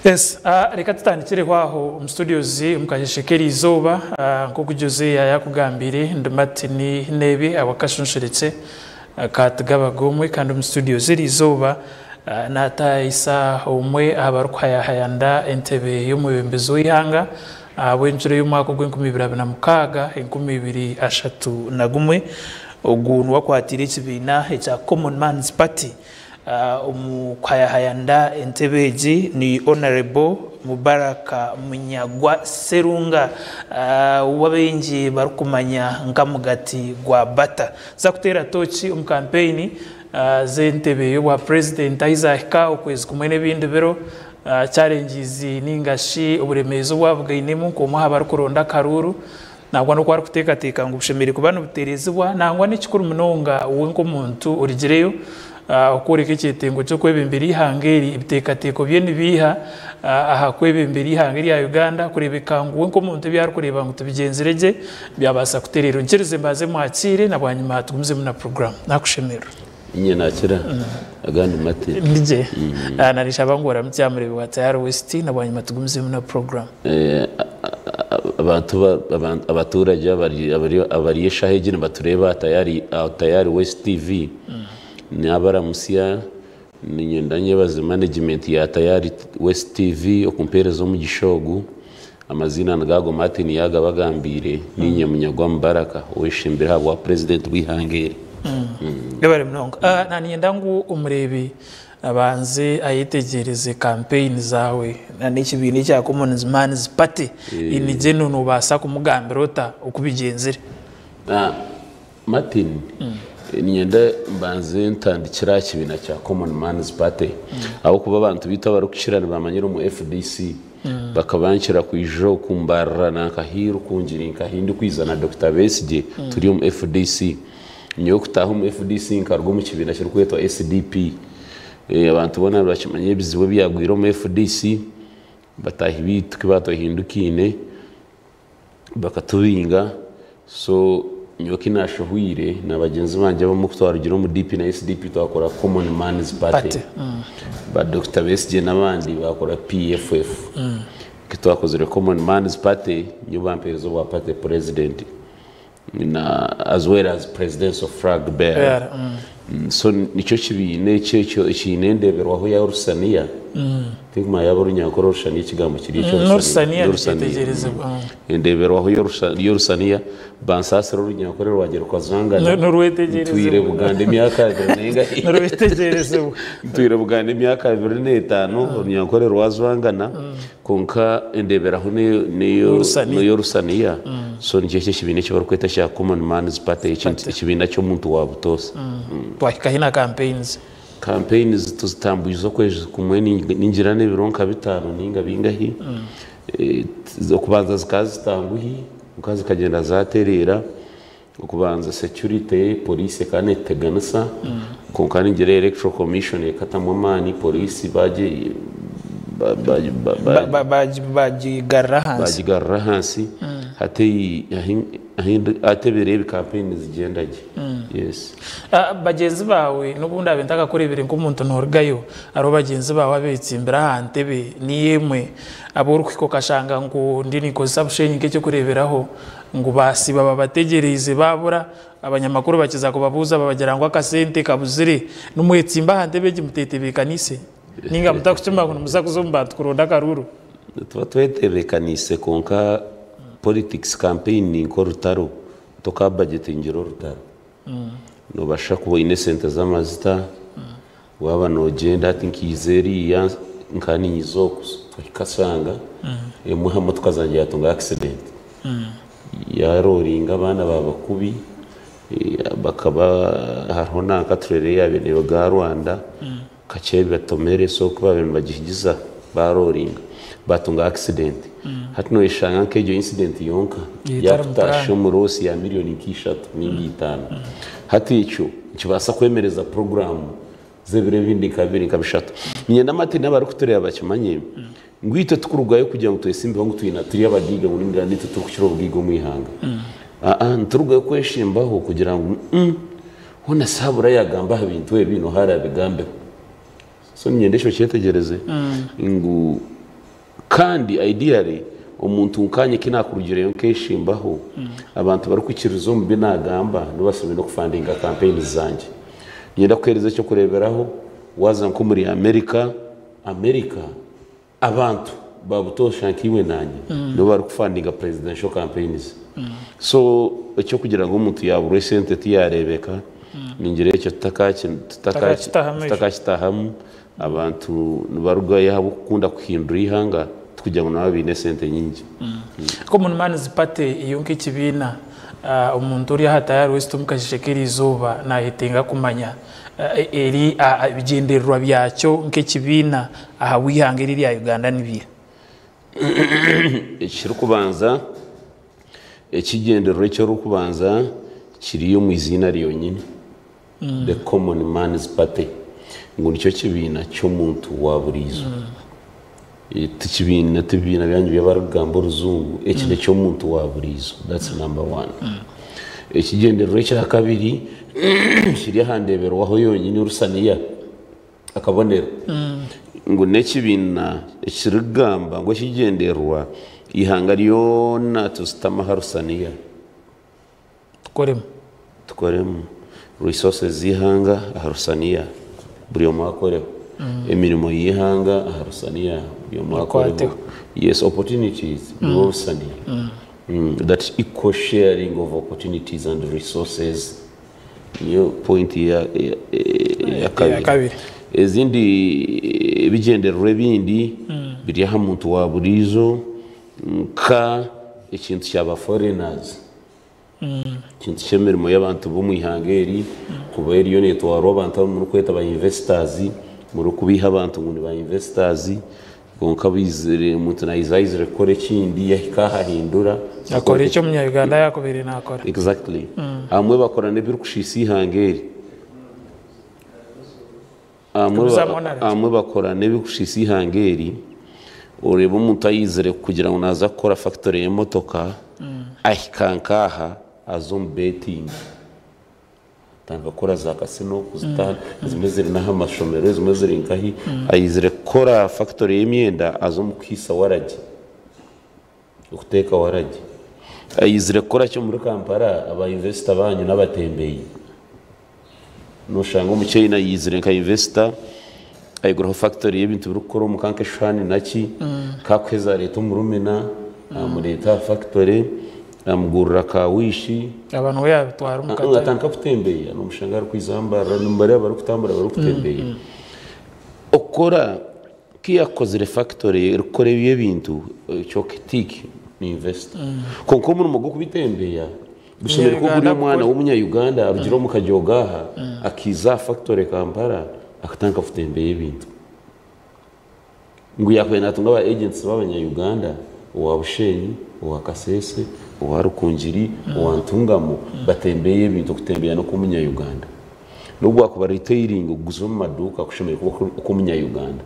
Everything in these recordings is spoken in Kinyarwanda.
Yes, reka tutandikire kwaho mu studios mukajeshekeri izoba nko kujuze yakugambire ndumati ni nebe abakashunshiretse katugabagomwe kandi mu studios izoba natayisa umwe abarkwaya hayanda entebe yo mubembezo yihanga wenjure y'umwaka gw'2026 2031 oguntu wakwatira ikibina cya Common Man's Party umukwaya hayanda entebeji ni Honorable Mubaraka Munyagwa Serunga wabenji barukumanya nkamugati gwa bata za kutera tochi campaign zentebe yo wa president Isaac ukwezi kumwene bindi bero challenges ningashi uburemezo bwabwinemu ko muha barukuronda karuru nagwa no kwari kutekateka ngo bushemere kubana buterezwa nangwa n'ikikuru munonga wenko muntu urigireyo ukoreka ikitengo cyo kwebembera ihangeri ibitekateko byene biha aha kwebembera ihangeri ya Uganda kurebeka ngo wenko muntu byari kureba ngo tubigenzereje byabasa kuterero nkereze mbaze mwakire nabwanyuma hatugumze mu na program nakushemera inye nakira agandi mate nije narisha bangora mucyamurebe wa Tayari West nabwanyuma tugumze mu na program abaturage abari shahegine batureba Tayari West TV ni abaramusiya ni nyendanye baze management ya Tayari West TV okumperezo mu gishogu amazina ngago Martin yaga bagambire ni Nyamunyagwa Mubaraka weshembera wa president wihangere Gabare mnongo nani ndangu umurebe abanze ayitegereze campaign zawe n'iki bintu cya Common Man's Party inije no basa kumugambirota ukubigenzere Martin ninyenda mbanze ntandikira kibina cya Common Man's Party aho kuba abantu bita barukishirana bamanyira mu FDC bakabankira kwijo kumbarra nakahiru kunjirinka hindi kwizana Dr. Besige turi mu FDC nyo kutaho mu FDC nkarwo mu kibina cyo kwetwa SDP abantu bona bakimanye biziwe byagwiro mu FDC batahibi tukibato hindukine bakatubinga so nyoki nashuhwire na bagenzi banje bo mukutwarugiro mu DP na SDP twakora Common Man's Party ba Dr. Besige nabandi bakora PFF kitwakozere Common Man's Party nyubamperezo wa party president as well as presidents of flag bearer so nicho kibine cyo kinendebero aho ya Rusania tigma ya borunya korosha ni kigambo kiri cyo Rusania nitegereze endebero aho ya Rusania bansasero runya korero wagera kwazangana n'uruwetegereze twire Bugande myaka nenga n'uruwetegereze twire Bugande myaka 25 runya korero wazangana konka endebero aho niyo Rusania so nicho kibine cyo barukweta cya Common Man's Party kibina cyo muntu wabutose twakahina campaigns tuzitambuza kwezi kumwe ninjirane bironka bitano ninga bingahi zo kubanza zikazitambuhi ukazi kagenda zaterera ukubanza security police kane teganasa konkani ngere electoral commission ekatamwe mani police bajigarra hansi atebere campaign zigendaje yes bagenzi bawe nubundi abentaka kurebere ngo umuntu ntorgayo aro bagenzi bawe abetsimbira hantebe ni yemwe abo rukwiko kashanga ngo ndini ko subshenye cyo kureberaho ngo basiba babategereze babura abanyamakuru bakiza ko babuza babagera ngo akasente kabuzire n'umuhetsimba hantebe gimutetebekanise ninga mutakuchima ngo muzakuzomba tukuronda karuru tuba twetebekanise konka politics campaign ko rutaro toka budget ingiro rutaro no basha kuba innocent zamazita waba no genda tinkizeri ya nkani nyizokuso tukasanga Muhammad tukazanje yatunga accident ya roringa abana babakubi bakaba harona katrere yabene ga Rwanda kachebe tomere so kuba abantu bagihigiza baroringa batunga accident hatino ishanga kejo incident yonka yatasho mu Rosi ya miliyoni 3.5 hati ico kibasa kwemereza program zebire bindi kabiri kabishatu nyenda mati n'abari kutureba bakimanye ngwite tukurugayo kugira ngo twesimbe ngo tuyina turi abadiga muri ndani tutukiro bwigo mwihanga nturugayo kweshimbaho kugira ngo hona sabura yagamba ibintu bino hara bigambe so nyendesho cyetegereze ingu kandi ideally umuntu ukanye kinakurugire nkeshimbaho abantu bari kwikirizo mu binagamba nubasubira no kufundinga campaign zanje yenda kwereza cyo kureberaho waza nko muri America abantu babutoshankiwe nanye no bari kufundinga presidential campaigns so cyo kugira ngo umuntu yabure sente tiyarebeka ningire cyo tutakachitahamu abantu barugaye habo kunda kuhindura ihanga kugira ngo nabine sente nyingi ko Komonman Party iyo nk'ikibina umuntu uri hatayari wese tumukashishekera izuba nahitinga kumanya eri bigenderwa byacyo nk'ikibina aha wihangira iri ya Uganda nibiye ekiri kubanza ekigenderwa cyo rukubanza kiriyo mu izina riyo nyine the Komonman Party ngo nicyo kibina cyo muntu waburizo tikibina byanyu byabarugambo ruzungu ekine cyo muntu waburizo that's number 1 ekigenderwa cya kabiri kiri handeberwa aho yonyine urusaniya akabonera ngo nekibina ekirigamba ngo kigenderwa ihanga ryo natustama harusaniya tukoremo resources zihanga harusaniya buri mwakoreho emirimo yihanga harusaniya buri mwakoreho yes opportunities harusaniya that equal sharing of opportunities and resources niyo point ya kabiri ezindi bigenderwe bindi biri ha muntu waburizo ka ikintu cyaba foreigners kintu cyemerimo y'abantu bo mu ihangeri kuba iriyo netwaro abantu mu kweta ba investors mu kubiha abantu ngo ba investors konka bizere umuntu na izayizere kore kindi yakahahindura akora icyo mu Uganda yakobere nakora exactly amwe bakorane biri kushisi ihangeri amwe bakorane biri kushisi ihangeri ureba umuntu ayizere kugira ngo naza gukora factory y'imotoka ahikankaha azom betting tanga kora za casino kuzitana zimeze naha mashomero zimeze rinkahi ayizere kora factory y'imyenda azom kwisa waraje ukuteka waraje ayizere kora cyo muri Kampala aba investor banyu n'abatembeye no shango mu China yizere nka investor ayigura factory y'ibintu birukoro mu kanke shani naki kakweza leta mu rumena mu leta factory amugurura kawishi abantu yabitwara umukata atanka kutembeye no mushangara kwizambara numbare bari kutambara bari kutembeye okora kiyakozere factory rukore biye bintu cyo kitiki ni invest konko mu mugo kubitembeye gushimira ko buri mwana w'umunya Uganda arugiro mu kajogaha akiza factory Kampala akatanka kutembeye bintu ngo yakwena tunga ba agents b'abanya Uganda wa Bushenyi wa Kasese wa Rukungiri wa Ntungamo batembeye bintu kutembera no kumunya Uganda nubwo akuba retailing guzo mu maduka kushimira ko kumunya Uganda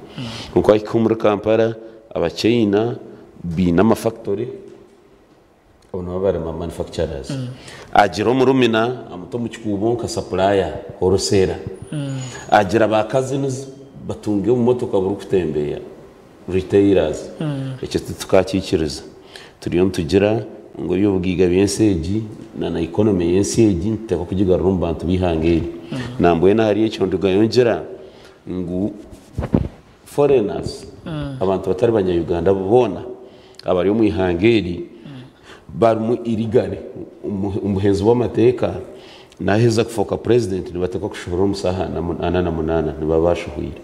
nuko ayikumura Kampala abachina bina ma factory ono bare ma manufacturers ajiro mu rumina amuto mu kikubo ka supplier horosera agira bakazi batunge mu motoka buri kutembera retailers icyo tukakikiriza turiyo tugira ngo yo bwiga byenseji na economy yenseji nteko kugiga rumba abantu bihangeri namboye na hariye cyo nduga yongera ngo foreigners abantu batari banya Uganda bona abari mu ihangeri bari mu irigane umuhenzi w'amateka naheza kufoka president nibateka kushobora umusaha na 8 nibabashuhira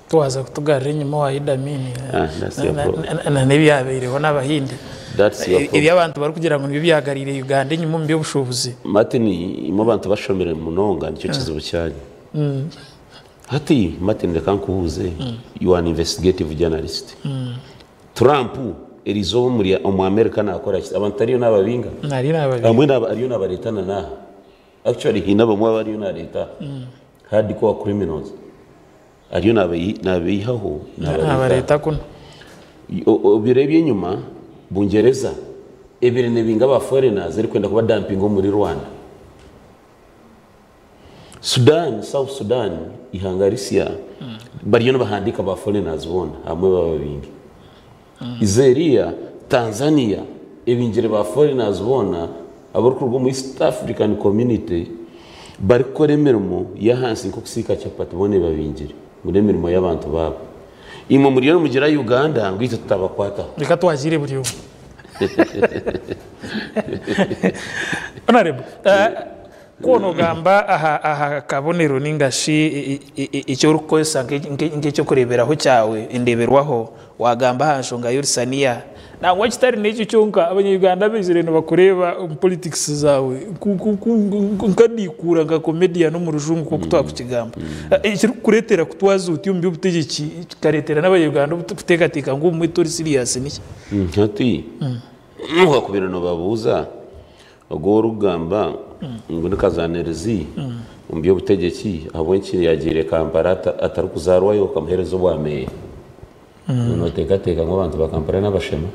tuwaza kutugarira nyuma wa idamini na nebyabiriho n'abahindi ibi abantu bari kugira ngo nibyagarire Uganda nyuma mu by'ubushobozi Martin imo abantu bashomere munonga nicyo kizibu cyane hati Martin de kankubuze you are an investigative journalist Trump erizo muri America nakora abantu ariyo nababinga nari nababinga amwe ariyo nabaretana na actually hinaba mwa bariyo na leta hardcore criminals ariyo nabihaho nabareta kuno birebye nyuma bungereza ebirene binga ba foreigners ari kwenda kuba dumping muri Rwanda Sudan South Sudan ihangarisia bariyo nabahandika ba foreigners bona amwe bababinga Nigeria Tanzania ebingire ba foreigners bona abarukurwa mu East African Community bari gukora imirimo yahansi nko kusika capati bone babingire muri imirimo y'abantu babo imwe muri yo mugira Uganda ngwite tutabakwata reka twagire buriyo Honorable kono gamba aha kabonero ningashi icyo rukosa ngicyo kureberaho cyawe indeberwaho wagamba hanshonga y'ursania nangwa kitari n'icyo cyonka abanyarwanda bezire no bakureba politics zawe nkadikura nga comedian no mu rujungu ko kutwa kukigamba icyo kuretera kutwaza utyumbi ubutegeki karetera n'abanyarwanda butegateka ngo mu tori serious niki ati nuha kubira no babuza ubwo rugamba ngo nikazanerezi umbiyo butegeki abonki yagire Kampala atari kuzarwayo kamuherezo bwameye no teka ngo abantu bakampara n'abashema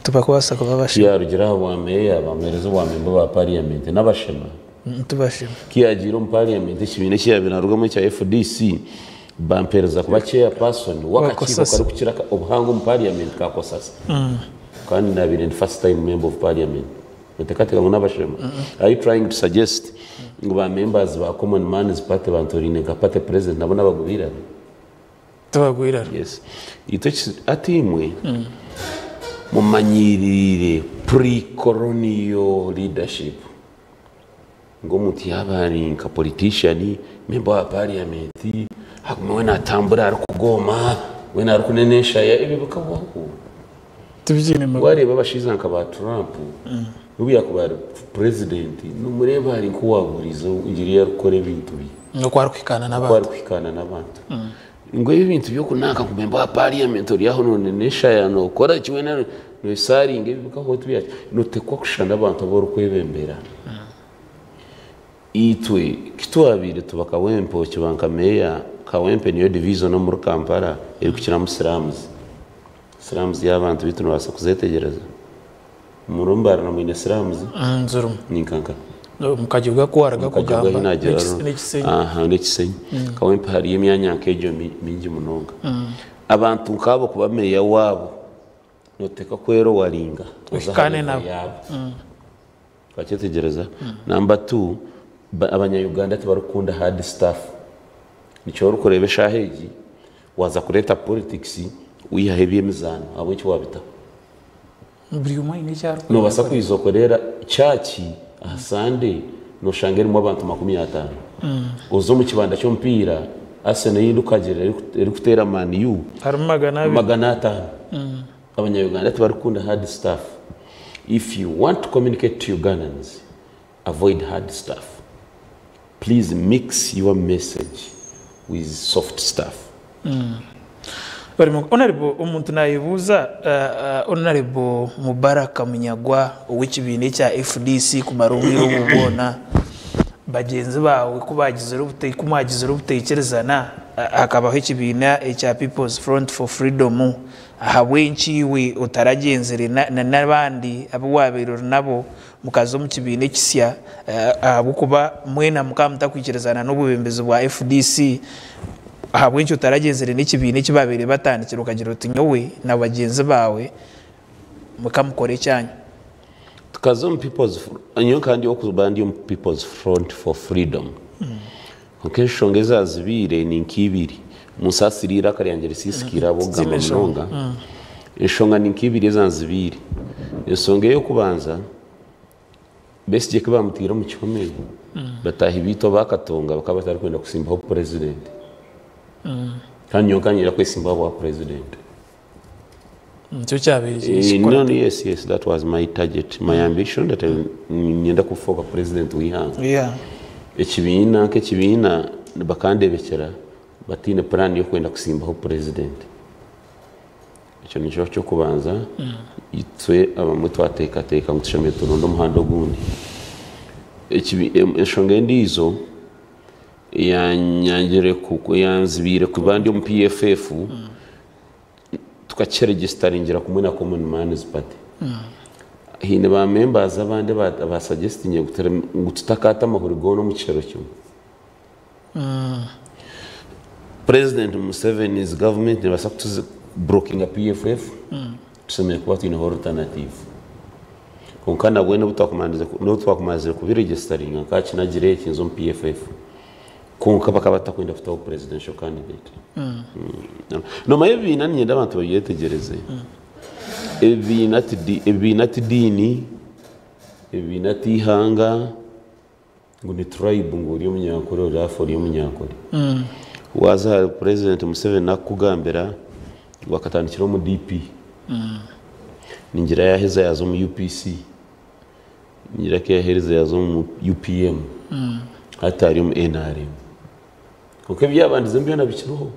tubakwasa ko babashema yarugira bwameye abamerezo bwamemba ba parliament n'abashema tubashema kiyagira mu parliament kibine cyabina rugamo cya FDC bampereza kuba chairperson wakakiko kari kukiraka ubuhango mu parliament kakosasa kandi nabire first time member of parliament utekateka ngo n'abashema are you trying to suggest ngo ba members ba common man's party bantorine ka party president nabo nabagubira tubagwira yes ito atimwe mumanyirire pre-colonial leadership ngo muti yabari nka politician member wa parliament hakumwe natambura ari kugoma we na rukunenesha ya ibibuka bako tubyine mu wareba bashiza nka ba Trump nubiya kuba president numureba ari kuwaguriza ugiriye rukore bintu bi no kwarukikana n'abantu ngo ibintu byo kunaka kumemba wa parliament uri aho none nesha yano kora kiwe na no saringe bibuka ho tubiya no tekwa kushana abantu aboro kwebembera itwe kitwabire tubaka wempo kibanka meya kawempe niyo division no muri Kampala iri kukira mu Slums y'abantu bitunu basa kuzetegereza murumbara na mwine Slums nzuru ninkanka mukajuga ko waraga kugamba n'ikisenyi kawempe hari imyanya nkejo mingi munonga abantu kabo kuba meya wabo noteka kwero waringa kane nabo baketegereza number 2 abanya-Uganda tibarukunda hard staff nico rukorebesha heji waza kureta politics wihahebiye mizano abo cyo wabita buri umwe n'cyaro no basa kwizokorera cyaki ahasande no shangeri mu abantu 50 uzo mu kibanda cyo mpira Arsenal yindukagera iri kutera Man U hari magana 5 abanya-Uganda tibarukunda hard staff. If you want to communicate to Ugandans, avoid hard stuff. Please mix your message with soft stuff. Honorable umuntu nayibuza Honorable Mubaraka Munyagwa w'ikibine cya FDC kumarumiro ubona bagenzi bawe kumagize rubutekerezana akabaho ikibina cya People's Front for Freedom ahawenchi we utaragenzere n'abandi abo wabero nabo mukazo mu kibine kisya abukuba mwena mukamutakwikirezana n'ububembezo bwa FDC ahabwenchi utaragenzere n'ikibine kibabere batandikira ukagira uti nyowe na bagenzi bawe mukamukore cyane tukazo mu People's Front for Freedom okeshongeza zibire ni nkibiri musasirira karyanjere sisikira bo gamba munonga eshonga ni nkibiri zanzibiri esonge yo kubanza besije kuba mutira mu cyomeye batahi bito bakatonga bakaba batari kwenda kusimbaho president kandi yokanyira kwesimba wa president cyo cyabiri yes that was my target, my ambition that nyenda kufoka president wihanga ekibina bakandebekera batine plan yo kwenda kusimbaho president icyo nico cyo kubanza itwe abamwe twateka mutushame tunondo muhando gundi eshonge ndizo yanyangire ku yanzibire ku bandi mu PFF tukacere registeringira kumwe na Common Man's Party hine ba members abandi ba suggesting gutakata amahurigo no mu kicero cyo President Museveni's government basa kutuze broking a PFF tuseme kuba twine alternative konka nabwe n'utwakumanze kubiregisteringa kakinagire kinzo mu PFF konka bakaba takwenda futaho presidential candidate no maye bina nyenda abantu bayetegereze ebinati dini ebinati hanga ngo ni tribe ngo uri munyankore urafa uri munyankore waza president Museveni nakugambera wakatandikira mu DP ningira yaheza yazo mu UPC ningira ke yaheza yazo mu UPM hatari mu NRM kuko byabandize mbyo nabikiroho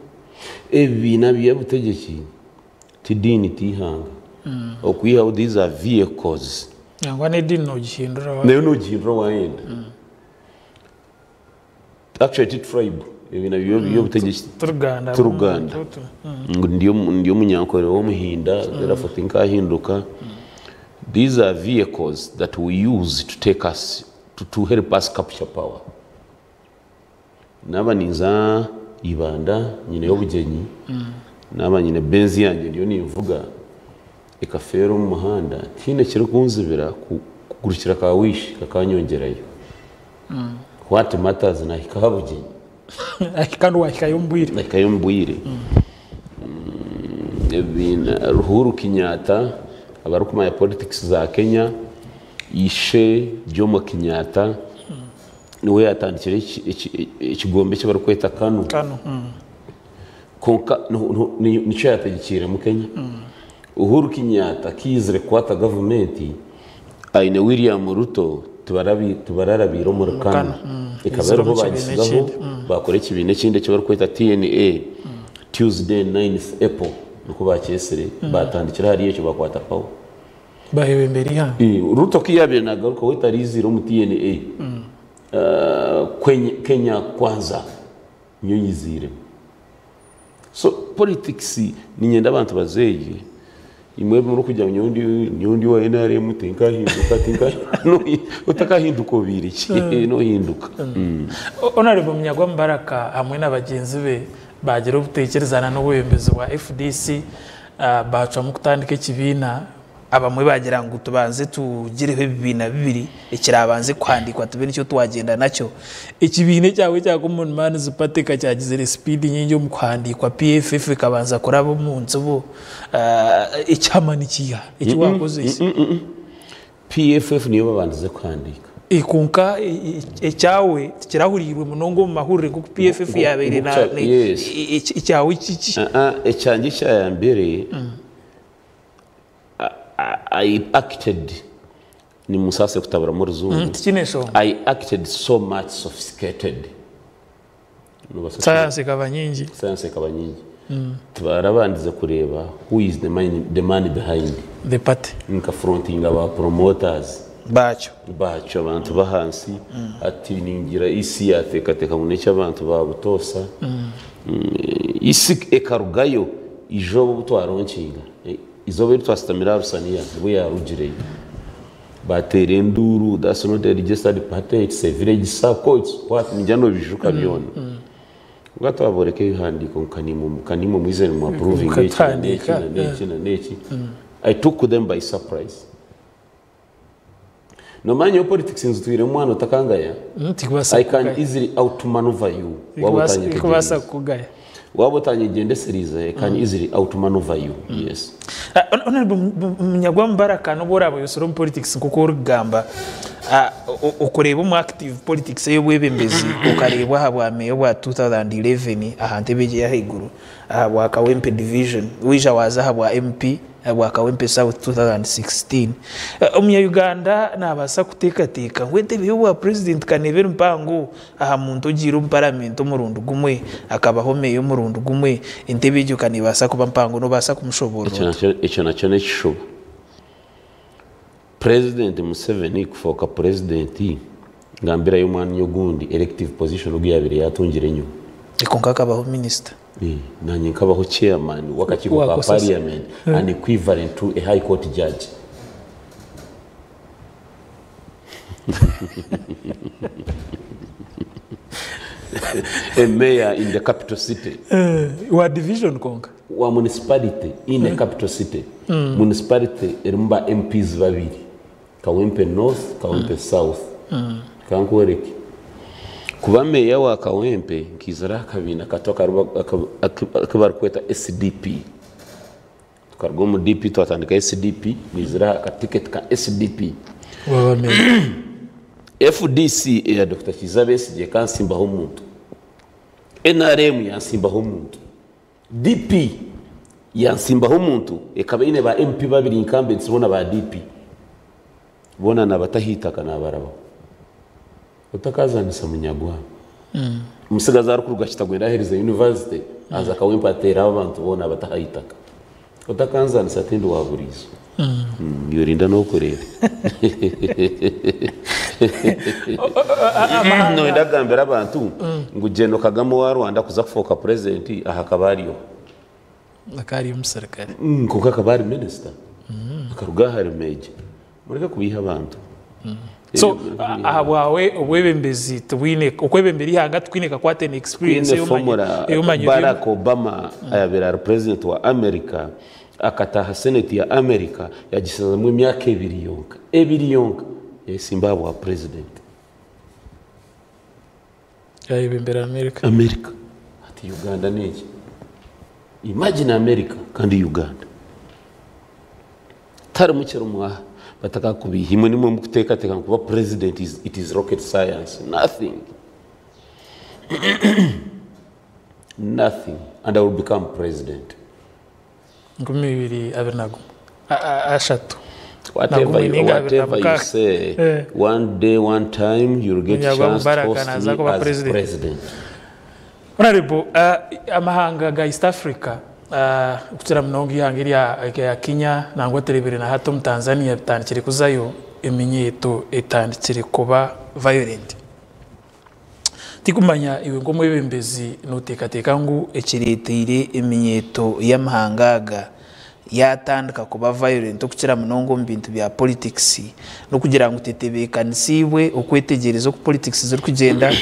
nabiye butegeki tidini tihanga okwiha these are vehicles yangwa ne dini no gihindura no gihindura wayenda actually tribe biyo butegeki turuganda ndiyo munyankore wo muhinda zerafata inkahinduka. These are vehicles that we use to take us to help us capture power. Naba niza ibanda nyine y'obugenyi naba nyine benzi yanjye ndiyo nivuga ikafero mu muhanda tine kiri kunzibira kugurukira ka wish kakanyongerayo what matters na ikabugenyi ahikanwa ikayombwire Uhuru Kenyatta abarukuma ya politics za Kenya ishe Jomo Kenyatta niwe yatandikira ikigombe cyo barukweta kanu konka nico yategekira mu Kenya. Uhuru Kenyatta kizire kwata government aine William Ruto tubararabiro mu Kanu ikabero bo bagisigaho bakore kibine kinde cyo barukweta TNA Tuesday 9th April nuko bakesere batandikira hari cyo bakwata pawo bahewe mbere ha Ruto kiyabire nagaruka wetariziro mu TNA Kenya kwanza niyo yizire. So politics ni nyenda abantu bazeye imwe muri kujya nyundi wa NRM tinka utakahinduka obiri no hinduka. Honorable Munyagwa Mbaraka hamwe n'abagenzi be bagira ubutekerezana n'ubuyembezo wa FDC baca mu kutandika kibina abamwe bagira ngo tubanze tugireho ibibina bibiri ikirabanze kwandikwa tube nicyo twagenda nacyo ikibine cyawe cya common man zipateka cyagize speed nyingi yo mu kwandikwa PFF kabanza kurabo mu nzubo icyamanikiya iki wakoze PFF niyo babanze kwandika ikunka icyawe kirahurirwe munongo mu mahurire kuko PFF yabere na icyawe iki ecyangi cya mbere I acted ni musase kutabura muri zungu I acted so much sophisticated science kabanyingi tubarabandiza kureba who is the man behind the party nka fronting aba promoters bacho abantu bahansi ati ningira isi yatekateka muneke abantu babutosa isi ekarugayo ijobo butwaronkinga izo bari twastamira rusaniya bwo yarugireye batere nduru that's not a registered party, it's a village circle, what njano bijuka byona ugato aboreke ihandiko kanimo mwizere mu approving neki I took them by surprise. No man your politics in tuire mwana utakangaya I can easily outmaneuver you wabutanye kugaya wabutanye gende series I can easily outmaneuver you. Yes. Honorable Munyagwa Mbaraka no borabo yosoro politics kuko urugamba ukoreba mu active politics yo bwebembezi ukareba habwa meyo wa 2011 ahante beje ya higuru habwa Kawempe division wija waza habwa MP habwa Kawempe South 2016 umya Uganda nabasa kutekateka wete biwa president Kanevera Mpango aha muntu gira parliament umurundu gumwe akabaho meyo umurundu gumwe intebeje kanibasa kuba Mpango no basa kumushobora icyo nacyo n'ikishobo President Museveni kufoka president ngambira y'umwana y'ugundi elective position ugiyabire yatungire nyo ikonka kabaho minister nanye kabaho chairman wakachiko ka parliament and equivalent to a high court judge. A mayor in the capital city. What division konka wa municipality in a capital city municipality erimba MPs babiri Kawempe North Kawempe South kankwereke kuba meya wa Kawempe kizara kabina katoka akabar kweta SDP tukargo mu DP twatandika SDP nizira ka ticket ka SDP wa meya FDC ya Dr. Kizabesi je kansimba ho muntu NRM yansimba ho muntu DP yansimba ho muntu ekaba ine ba MP babiri incumbents bona ba DP bona nabatahita kana barabo utakazanisa munyagwa umusigaza ari kuruga kitagwenda herize university aza Kawempe atera abantu bona batahitaka utakanzanisa tindi waburizo yorinda no kureba no ndagambira abantu ngugeno Kagame wa Rwanda kuza kufoka president aha kabariyo akari umuserikali kuko akabari minister akaruga hari meje mureka kubiha abantu so ahawawe obwebembezi twine okwebemberi hanga twineka kwate an experience yo Barack Obama ayabera president wa America akataha senate ya America yagisaza mu myaka 2 yonka Zimbabwe wa president ayibembera America ati Uganda niki imagine America kandi Uganda tari mukero mwa bataka kubihimwe nimwe mukuteka teka kuba president it is rocket science nothing and I will become president ngumibiri abernago ashatu whatever you say one day one time you'll get chance to host me as president. Honorable amahanga ga East Africa kutira mnongi hangiri ya Kenya nangwa terebere na hato mu Tanzania bitandikire kuzayo eminyeto etandikire kuba violent tikumanya iwe ngo mwebembezi notekateka ngu ekireteire eminyeto y'amahangaga yatandika kuba violent okukira munongo mbintu bya politics no kugira ngo tetebekanisiwe okwetegereza ku politics ziri kugenda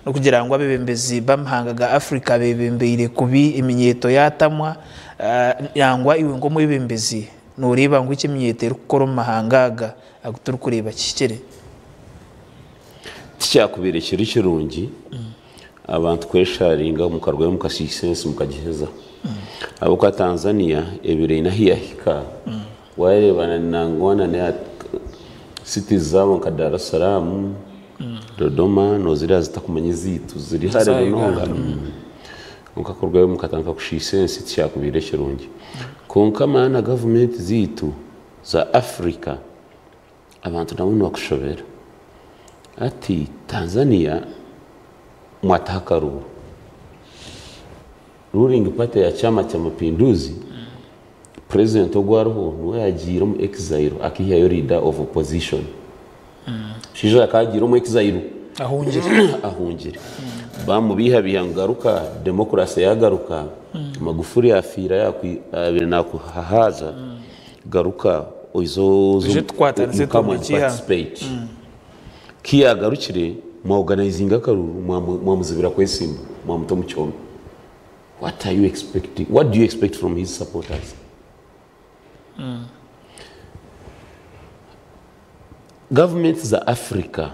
no kugira ngo abebembezi bamhangaga Africa bebembeire kubi eminyeto yatamwa yangwa iwe ngo mwebembezi no reba ngo iki minyeto iri gukora mahangaga aguturu kureba kikere cyakubire kiri kirungi abantu kwesharinga mu karwaye mu kasisense mu kagiheza abo kwa Tanzania ebire inahiyahika warebana nangwana ne cities zabo nka Dar es Salaam Dodoma no zira zitakumenya zitu ziri hare bunonga mukakorwaye mu katanka kushisense cyakubire kirungi konka mana government zitu za Africa abantu nabone bakushobera ati Tanzania mwatakaru ruling party ya chama cha mapinduzi president ogwaroho no yagira mu exile akiya yo leader of opposition shijo akagira mu exile ahungire bamubiha biyangaruka demokrasi yagaruka Magufuli afira yakwi nakuhahaza garuka oizo participate kiya garukire mu organizing akaruru mu muzibira kwesimba mu mutomu cyombe. What are you expecting? What do you expect from his supporters? Governments za Africa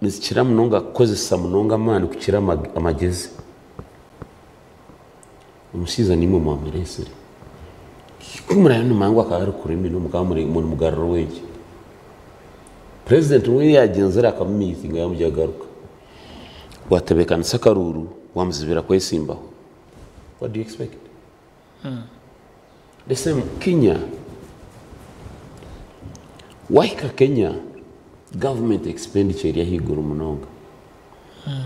nizikira munonga kozesa munonga manu kukira amagezi. Umusiza nimwe mu ameresere. Kumura yano mangu akari kurimi no mukamure mu mugarro weje. President we yagenzera akameeting yamujagaruka. Watebekana sakaruru wamuzibira kwesimbaho. What do you expect? The same Kenya. Why Kenya government expenditure ya higuru munonga?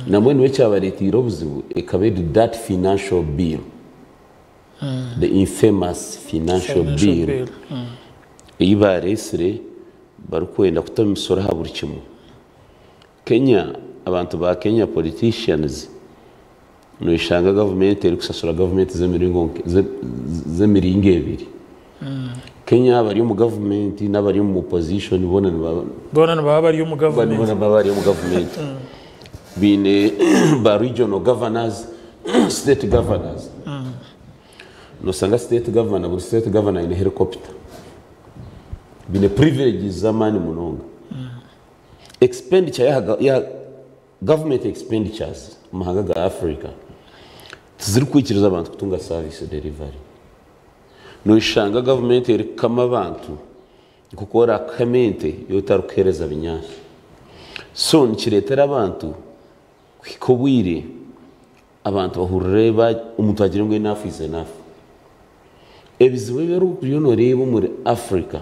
Na mwenu wecha baretiro buzibu ekabedi that financial bill. The infamous financial bill. Iba resire barukwenda kutamisora haburi kimu. Kenya abantu ba Kenya politicians no ishanga government eri kusasura government zemiringo ebiri. Kenya bari mu government n'abari mu opposition bona bari mu government bine ba regional governors state governors no sanga state governor buri state governor in helicopter bine privileges zamani munonga expenditure ya government expenditures mahanga ga Africa tuziri kwikiriza abantu kutunga service delivery no ishanga government eri kama abantu gukora kamente yotarukereza binyashya so nikiretera abantu kwikobwire abantu bahureba umuntu agira ngo enough is enough ebiziwe bero byo rebo muri Africa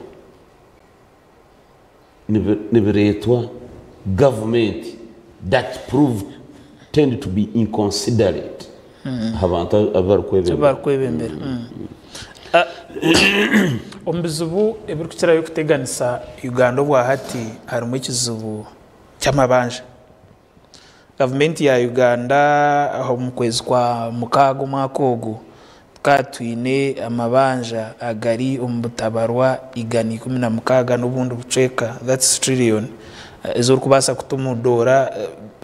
nibiretwa government that proved tend to be inconsiderate abantu abarkwebembera ombizubu ebirukira yo kuteganisa Uganda bwa hati harimo ikizubu cyamabanje government ya Uganda aho mu kwezi kwa mukago mwakogo katwine amabanja agari umutabarwa igani 16 n'ubundi buceka that's trillion ezo kubasa kutumudora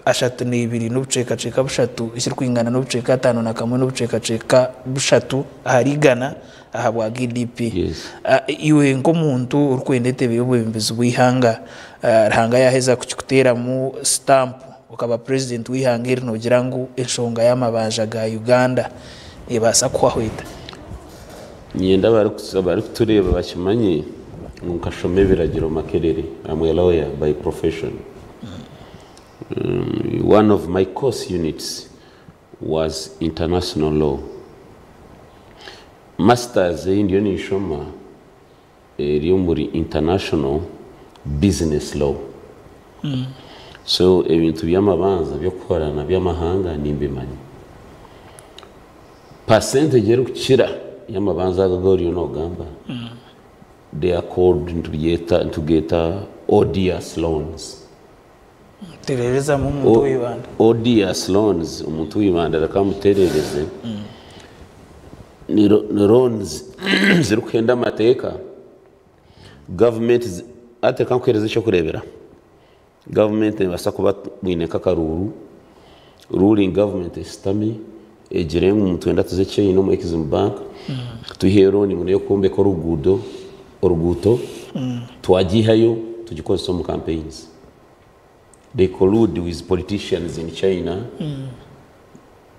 ashatu n'ibiri n'ubuceka ceka bushatu isirkwingana n'ubuceka 5 na kamwe n'ubuceka ceka bushatu harigana ahabwa GDP. Yes. Iwe nk'omuntu urukwendete biyobwembezo bwihanga rahanga yaheza kukutera mu stamp ukaba president wihanga no girango enshonga y'amabanja ga Uganda ebasa kwahwita nyenda bari kutureba bakimanye nkashome biragiro makerere I'm a lawyer by profession. One of my course units was international law. Masters indiyo nishoma eri muri international business law. So ebintu byamabanza byo korana byamahanga nimbimanyi percentage ero kira yamabanza gagori no gamba they are called to get ODS loans. Terereza mu muntu wibanda ODS loans umuntu wibanda rakamuterereze ni loans zirukenda amateka government ateka kwereza cyo kurebera government basa kuba mwineka karuru ruling government istami ejere umuntu wenda tuzece ino mu Exim Bank tuhero ni muneyo kombe ko ruguto twagihayo tugikoze mu campaigns. They collude with politicians in China.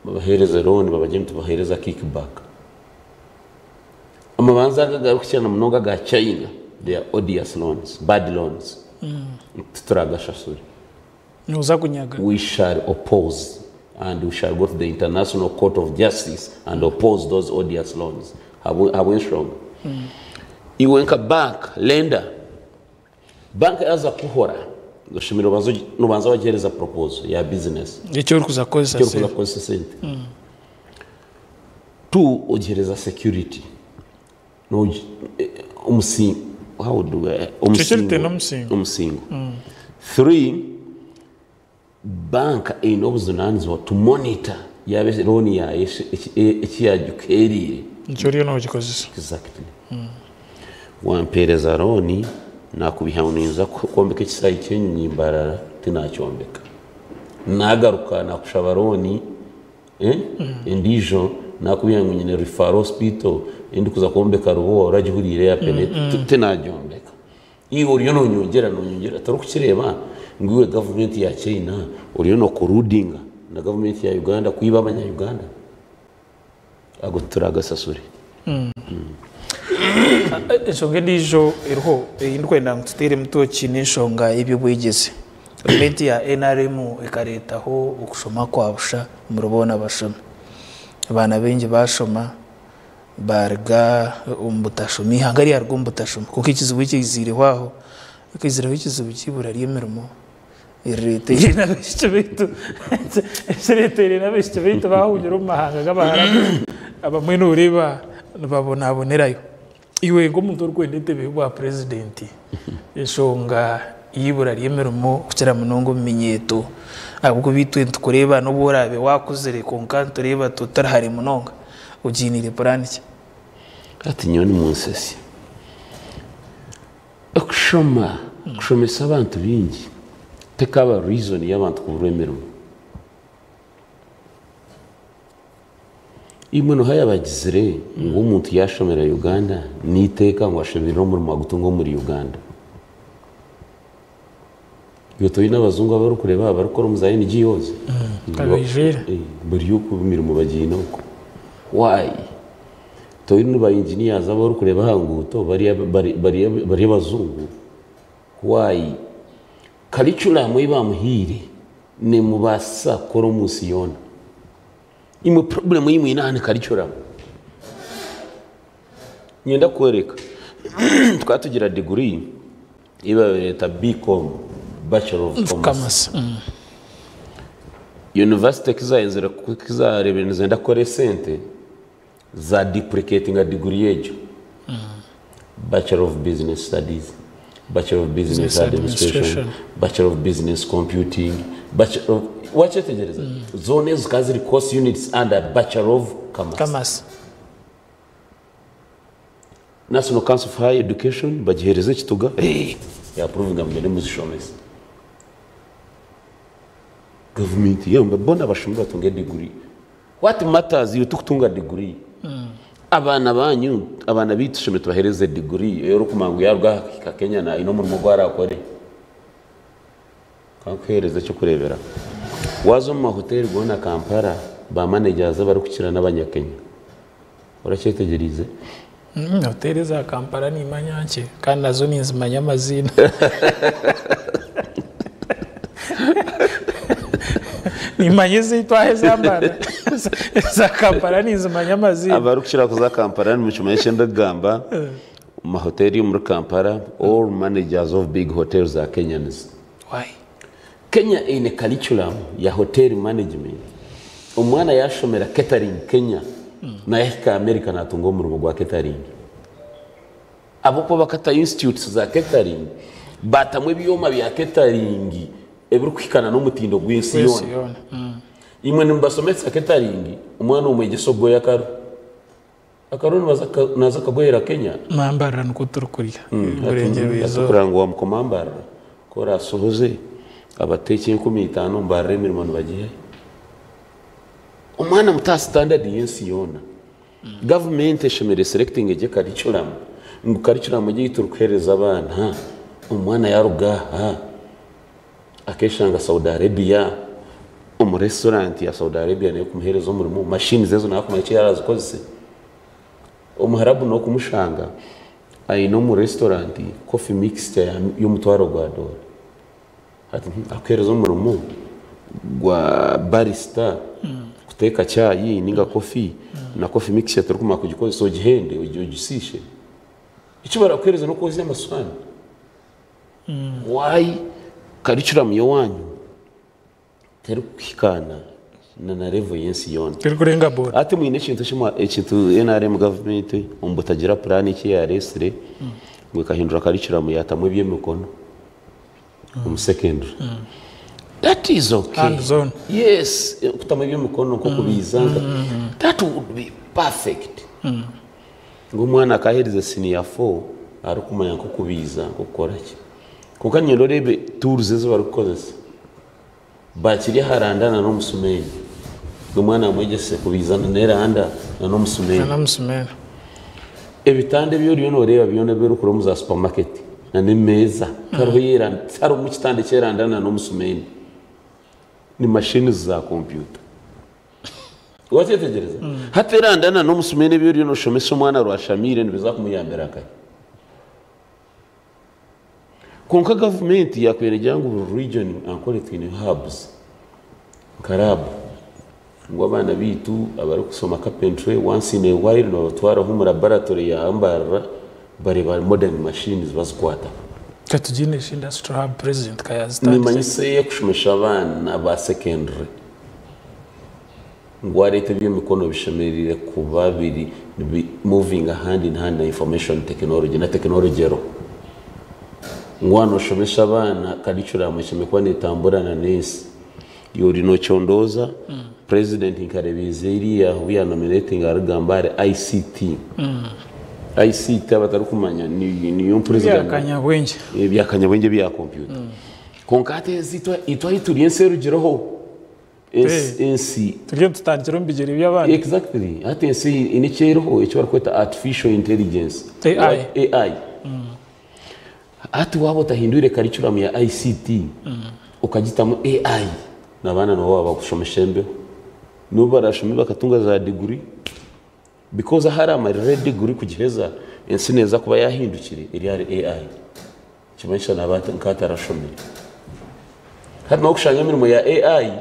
Babahereza loan babagenda tubahereza kickback. Amabanza gagarukira mnoga ga China, they are odious loans, bad loans. Tutraga shasuri. Nuza kunyaga. We shall oppose and we shall go to the International Court of Justice and oppose those odious loans. How strong? Iwenka bank lender. Bank aza kuhora. Goshimiro nubanza wagereza proposal ya business. Icyo rukuza kozesa sente. Tu ogereza security. No umusingo. How do we umusingo. 3 bank inobuzunanizwa to monitor yabe loan ya ekiyajukeri. Icyo ryo no gikozesa. Exactly. Wampereza loan nakubihauniza kombeka kisayi cyenyi mbarara tinacyombeka nagaruka nakushabaroni indijo nakubihangu nyine referral hospital indi kuza kombeka rubo ragihurire ya pene tinajyombeka iyo uriyo no nyongera tarukukireba ngiwe government ya China uriyo no kurudinga na government ya Uganda kuiba abanya Uganda aguturaga sasuri. Eshonga ndijo iriho indwenda ngutere mutoki n'eshonga ibyo bwigeze benti ya NRM ikaretaho ukushoma kwabusha murubona bashoma abana bengi bashoma barga umbutashomi hangari yarwo umbutashomi kuko ikizubu kizirihwaho ikiziraho ikizubu kibura ryemeramo irete n'abishye bitu serete n'abishye bitu bahujura umahanga gabahara abamwe n'ureba babonerayo iwe ngo muntu rwendete bwa president eshonga yibura ryemeramo kukira munongo minyeto ahubwo bitwe tukureba no borabe wakuzere konka tureba tutarahari munonga ujinire planiki ati nyoni munsesi akushoma kushomesa abantu bingi tekaba reason y'abantu kuremeramo imwe no haya bagizire ngo umuntu yashomera Uganda niteka ngo ashobira muri magutungo muri Uganda yotoye n'abazungu abari kureba abakora muzaye ni giyoze kabijira buri yuko imirimo bagina uko why toye n'aba engineers abari kureba hanguto bari bazungu why curriculum ibamuhire ne mubasa koro musiyona imwe problem imwe inane curriculum nyenda kwereka twatugira degree iba leta BCom Bachelor of Commerce University kizaenzera kizarebeneza ndakore sente za duplicating a degree yejo Bachelor of Business Studies, Bachelor of Business Administration, Bachelor of Business Computing, Bachelor of watch it there is zone zikaziri course units under Bachelor of Commerce. National Council for Higher Education bagihereze kituga ya approving amene muzishomeza government yamba bona bashumba batunga degree. What matters you tukutunga degree abana banyu abana bitushime tubahereze degree yo rukumangu yarwa ka Kenya na ino mu mugwara akore kankereze cyo kurebera wazo mu hotel gona Kampala ba managers bari kukira n'abanyakenya uracyetegereze hotel za Kampala ni manyanke kandi nazo ni zimanya amazina ni manyeze itwahe zambana za Kampala ni zimanya amazina abarukira kuza Kampala ni mucyumeshe ndagamba mu hotel muri Kampala all managers of big hotels are Kenyans. Why? Kenya ine curriculum ya hotel management umwana yashomera catering Kenya na yaka America natungo mu rugo rwa catering aboko bakata institutes za catering batamwe byoma bya catering eburu kwikana no mutindo gw'insi yone imwe nimbasometse catering umwana umwegesogo yakaro akaroni naza kagoyera Kenya mambara nukuturukurya urengero izo kurango wa mukomambara kora sohoze abateke 15 mbare mirimo bagiye umwana muta standard yensi yona government eshemere selecting eje curriculum ngo curriculum eje iturukereza abana umwana yaruga akeshanga Saudi Arabia restaurant ya Saudi Arabia ne kumuhereza umurimo machine zezo nakumake yarazikozese umuharabu no kumushanga ayino mu restaurant coffee mixture y'umutwaro gwa dora ati akereza umurimo gwa barista kuteka chai ninga coffee na coffee mixture turukuma kugikoze so gihende ugisishe icyo barakwereza no kozi amaswani why curriculum yawanyu terukikana na level yensi yone terikurenga bora ati mwine ikintu NRM government umbutagira plan iki ya restre ngo kahindura curriculum yatamwe by'emikono secondary that is okay yes kutamwe by'emikono ko kubizanga that would be perfect ngo mwana kaherize senior 4 arukumanya ko kubiza gukora ki kuko nyero rebe tours ezo barukozese bakiri harandana no musumeni ngo mwana mwegese kubizana neranda no musumeni ebitande byo riyo no reba byo nebero kuro muza supermarket na nemeza karoyera tsaro mu kitande cyerandana no musumeni ni machine za computer wategereza haterandana no musumeni byo riyo no shomesa umwana rwashamire nibiza kumuyambera kaye konka government yakwerejya ngo region ankore twine hubs karabu ngo abana bitu abari kusoma carpentry once in a while no twara mu laboratory ya ambara bare modern machines bazkwata Katujinesh Industrial Hub President Kayazita ni manyise kushumesha abana ba secondary ngo arete byo mikono bishemerire ku babiri moving hand in hand na information technology na technology ero ngwano shomesha abana kadicura amashimekwa nitamburana nesi yori no chondoza president inkarebize iriya we are nominating arugambare ICT ICT abatarukumanya ni yo president byakanyabwenge bya computer konkate zitwa ituriye serugiroho ensi tujye tutangire mbigera iby'abandi exactly ati ensi inicheroho icyo barakwita artificial intelligence AI ati wabo tahindure curriculum ya ICT ukagitamo AI nabana no waba kushomeshembe nuba barashumi bakatunga za degree because hari ama degree kugiheza ensi neza kuba yahindukire iri hari AI kimenyesha nabata nkatarashomera hari no kushanga imirimo ya AI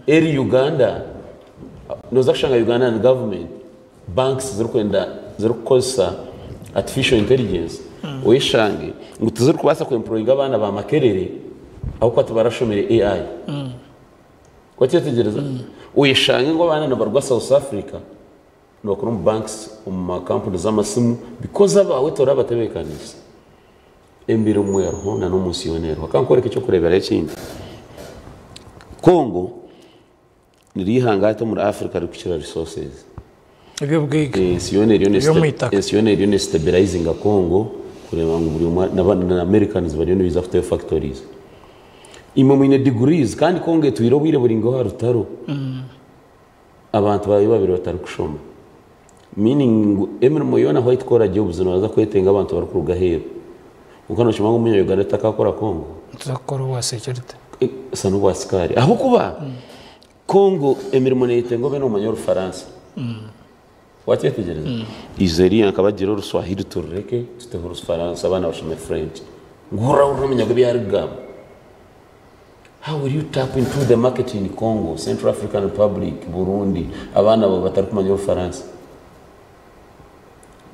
eri Uganda noza kushanga Uganda government banks zirukosa artificial intelligence uyishange ngo tuzuru kubasa ku employing abana ba makerere aho kwati barashomere AI kwategereza uyishange ngo abana nabarwa South Africa no bakuru mu banks mu company z'amasimu because abawe tora batebekanisa embiro mwerho na no musionero akankoreka cyo kurebera ikindi Congo nirihangata muri Africa rikukira resources ibyo bwiga sionero ne stabilizing a Congo kureba ngo buri na Americans bari no biza afite factories imo mine degrees kandi Congo tuyiro bire buri ngo harutaro abantu bawe babiri batari kushoma meaning emir moyona white collar jobs no baza kwetenga abantu bari kuruga hero ukano shima ngo munyo Uganda takakora Congo tuzakora wa security sanu waskari aho kuba Congo emirimo neitengo beno manyor France wategereza izeri akabagiro ruswahili tureke tutehuru France abana bashome French ngura urumenya ngo byarigama. How will you tap into the market in Congo, Central African Republic, Burundi, abana bo batari kumanya France?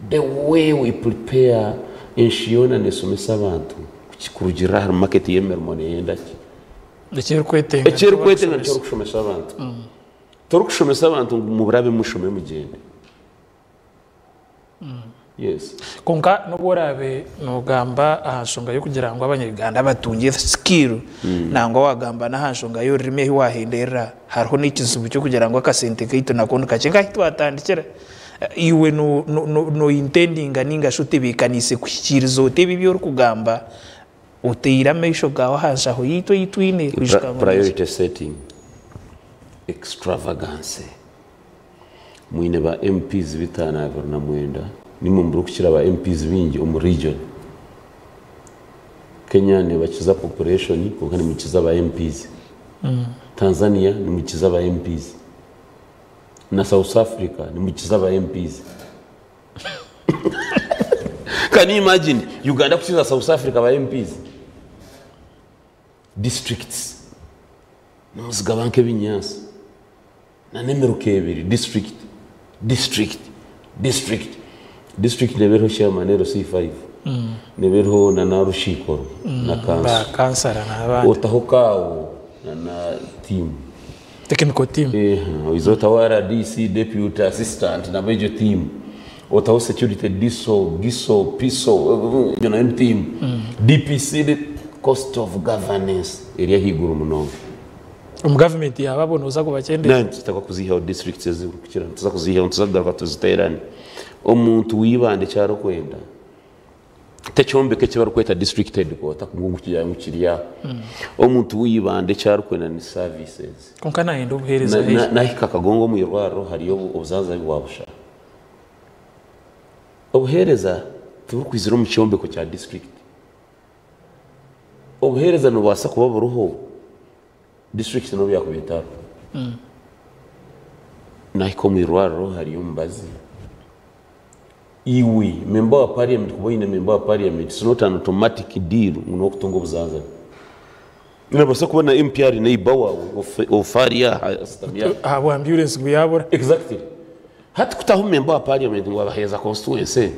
The way we prepare enshiona nesomesa abantu kurugira har market yemermo neyenda ki Echero kwetenga cyo kushomesa abantu torukushomesa abantu mu burabe mushome mugende yes konka noborabe nogamba ahashonga yo kugira ngo abanyarwanda batungiye skill nango wagamba nahashonga yo rime wahindera hariho n'ikizubu cyo kugira ngo akasente kayito nakondo kacenga hitwatandikira iwe no intending ninga shute bikanise kushikirizo tebi byo kugamba uteyira mesho gawa hasha ho yitwine kushika priority setting extravagance mwine ba MPs bitana na mwenda nimwe mburukira ba MPs bingi mu region Kenya ne bakiza population kuko ni mukiza ba MPs Tanzania ni mukiza ba MPs na South Africa ni mukiza ba MPs Can you imagine Uganda kukiza South Africa ba MPs districts numuzigabanke binyansi na nemeruke ebiri district level chairman C5 level na narushikoro na kansara na abandi otahokao na team technical team izotawara DC deputy assistant na major team otaho security giso piso team DPC the cost of governance area higuru muno government yababona uza kubakende nanti takakuziha districts ezikukira tuzakuziha tuzadava tuziterane omuntu wibande cyaro kwenda techombeke cyo barukweta district headquarter kungu kiriya omuntu wibande cyaro kwenda ni services konkana yendo buhereza na hikakagongo mu irwaro hariyo ubuzaza bwabusha obuhereza tubukwizira mu cyombeko cya district obuhereza no basa kuba buruho district no byakubita na hiko mu irwaro hariyo mbazi iwi member wa parliament kuboine member wa parliament it's not an automatic deal no kutunga buzaza ina basa kubona MPR na ibawa ofaria astamia abo ambulance buyabura exactly hati kutaho member wa parliament ngo abaheza constituency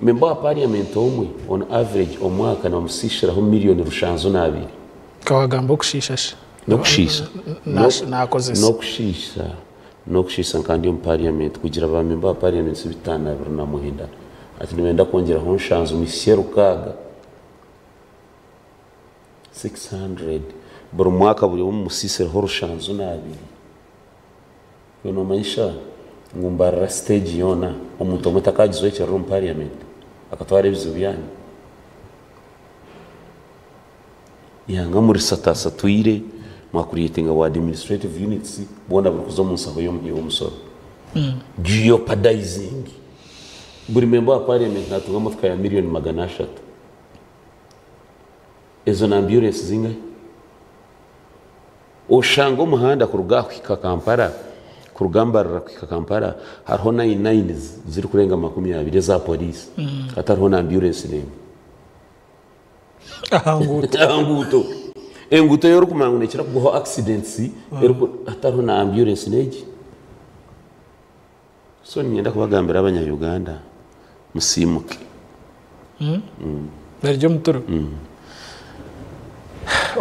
member wa parliament omwe on average omwaka na musishiraho miliyoni rushanzo nabiri kawagambo kushishasha no kushisha nakozesa no kushisha kandi mu parliament kugira ba member wa parliament bitana na muhinda ati nimenda kongera ho nshanzo misero kaga 600 buri mwaka buri mu musisero ho rushanzo nabiri no maisha ngumbara stage yona umuntu mutakagizwe cyo mu parliament akatwara bizubiyani yanga muri satasa tuire creating our administrative units bona bukuzo munsaho yo musoro jeopardizing buri member wa parliament natunga mutwa ya million 300 ezo na ambulance zinga oshanga umuhanda ku rugahwika Kampala ku rugamba rurahwika Kampala hariho 99 ziri kurenga 20 za police atariho na ambulance neme ahanguto enguto yoro kumangunekera kuho accidents atariho na ambulance neji so nyenda kubagambira abanya-Uganda musimuke baryo mutoro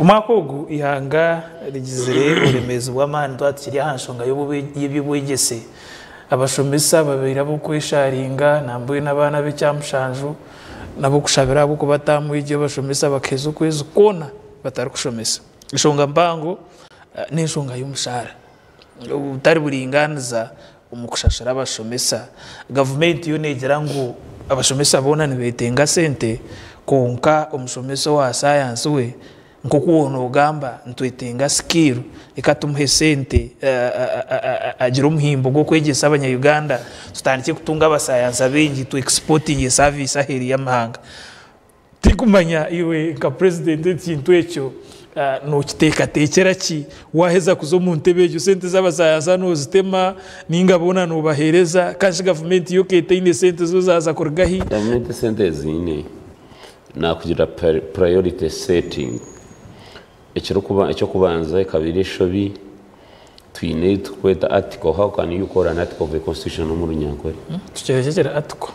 umakogu ihanga rigizire uremeza bw'amani twatiri ahanshonga y'ibibwegese abashomesa babira bo kwisharinga nambuye nabana b'icyamushanju nabo kushabira abo kubatamu igihe bashomesa bakeza ukwezi kona batari kushomesa ishonga mbango n'ishonga y'umushara utari buringaniza umukushashara abashomesa government yo negera ngo abashomesa bona nibetenga sente konka umushomesa wa science we nko kuona ugamba ntwetenga skill ikatumuhe sente agira umuhimbo go kwegesa abanya-Uganda tutandike kutunga abasayansa bengi to exporting service aheri y'amahanga tikumanya iwe nka president cyintu echo no kiteka tekera ki waheza kuzo mu ntebejo sente z'abasayansa no zitema ningabona no bahereza kashi government yo ketine sente zo zaza korgahi government sente zine na kugira priority setting icyo kubanza kabiri shobi twine tukweta article how can you call an article of the constitution no mu runyankore tukerekera article